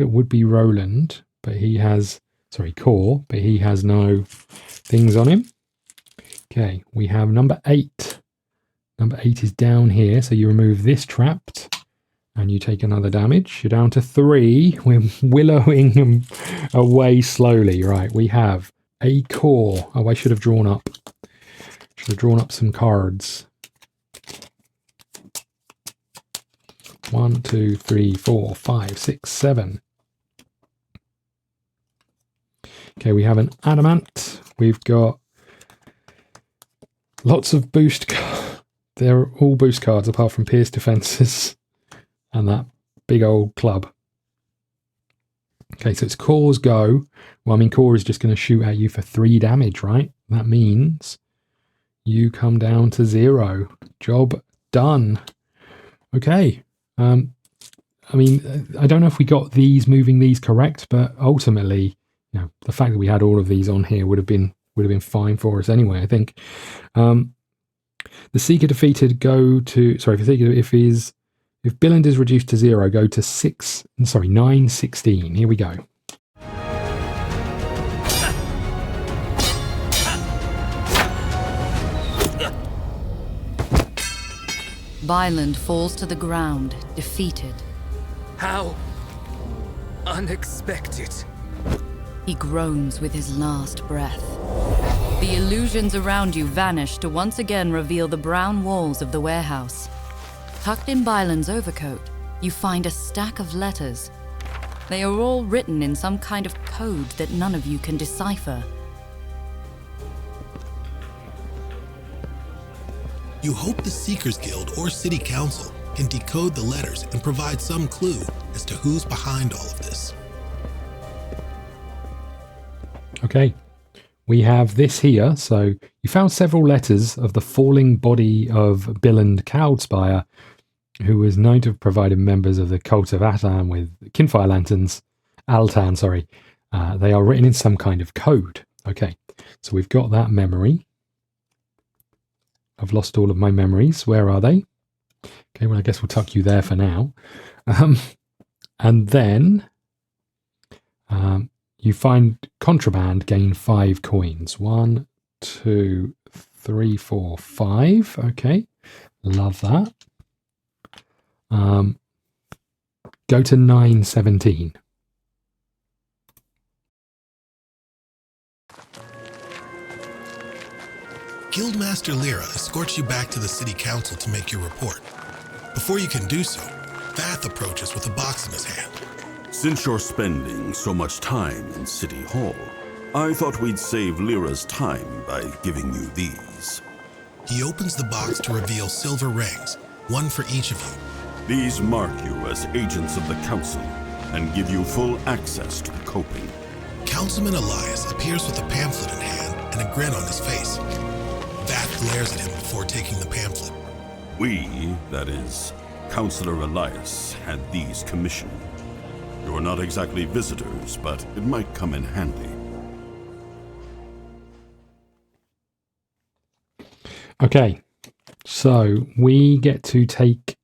would be Roland, but he has, Core, but he has no things on him. Okay, we have number 8. Number 8 is down here, so you remove this trapped, and you take another damage. You're down to 3. We're willowing him away slowly. Right, we have a core. Oh, I should have drawn up. Some cards. 1, 2, 3, 4, 5, 6, 7. Okay, we have an Adamant. We've got lots of boost cards. They're all boost cards apart from Pierce Defenses and that big old club. Okay, so it's Core's go. Well, I mean, Core is just going to shoot at you for 3 damage, right? That means you come down to 0. Job done. Okay. I mean, I don't know if we got moving these correct, but ultimately, you know, the fact that we had all of these on here would have been fine for us anyway, I think. The Seeker defeated if Billend is reduced to 0, go to 916. Here we go. Byland falls to the ground, defeated. How unexpected. He groans with his last breath. The illusions around you vanish to once again reveal the brown walls of the warehouse. Tucked in Byland's overcoat, you find a stack of letters. They are all written in some kind of code that none of you can decipher. You hope the Seekers Guild or City Council can decode the letters and provide some clue as to who's behind all of this. Okay, we have this here. So you found several letters of the falling body of Billend Cloudspire, who was known to have provided members of the cult of Attan with Kinfire lanterns. Altan, sorry. They are written in some kind of code. Okay, so we've got that memory. I've lost all of my memories. Where are they? Okay, well, I guess we'll tuck you there for now. And then you find contraband, gain 5 coins. 1, 2, 3, 4, 5. Okay, love that. Go to 917. Guildmaster Lyra escorts you back to the City Council to make your report. Before you can do so, Vath approaches with a box in his hand. Since you're spending so much time in City Hall, I thought we'd save Lyra's time by giving you these. He opens the box to reveal silver rings, one for each of you. These mark you as agents of the Council and give you full access to the coping. Councilman Elias appears with a pamphlet in hand and a grin on his face. Vath glares at him before taking the pamphlet. We, that is, Councilor Elias, had these commissioned. You're not exactly visitors, but it might come in handy. Okay, so we get to take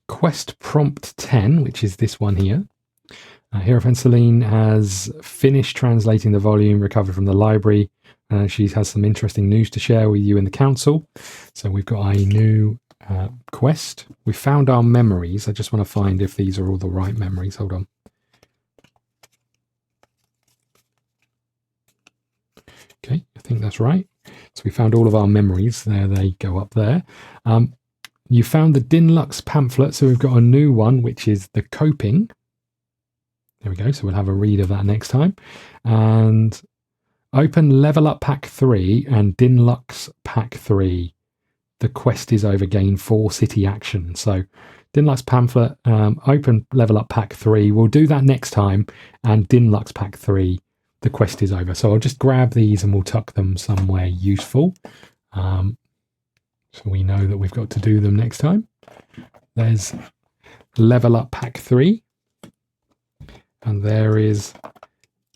Quest Prompt 10, which is this one here. Hierophant Celine has finished translating the volume recovered from the library. She has some interesting news to share with you in the council. So we've got a new quest. We found our memories. I just want to find if these are all the right memories. Hold on. Okay, I think that's right. So we found all of our memories. There they go up there. You found the Dinlux pamphlet. So we've got a new one, which is the coping. There we go. So we'll have a read of that next time. And open Level Up Pack 3 and Dinlux Pack 3. The quest is over. Gain 4 city action. So Dinlux pamphlet, open Level Up Pack 3. We'll do that next time. And Dinlux Pack 3, the quest is over. So I'll just grab these and we'll tuck them somewhere useful. So we know that we've got to do them next time. There's Level Up Pack 3. And there is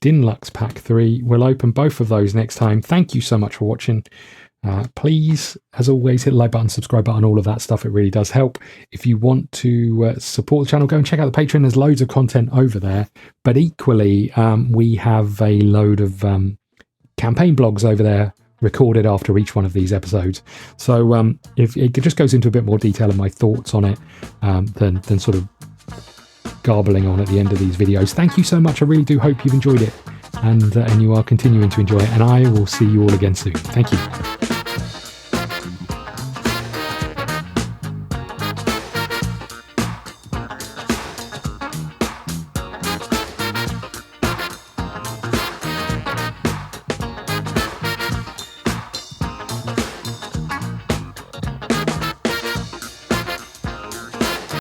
Dinlux Pack 3. We'll open both of those next time. Thank you so much for watching. Please, as always, hit the like button, subscribe button, all of that stuff. It really does help. If you want to support the channel, go and check out the Patreon. There's loads of content over there. But equally, we have a load of campaign blogs over there recorded after each one of these episodes. So if it just goes into a bit more detail of my thoughts on it than sort of garbling on at the end of these videos. Thank you so much. I really do hope you've enjoyed it and you are continuing to enjoy it. And I will see you all again soon. Thank you.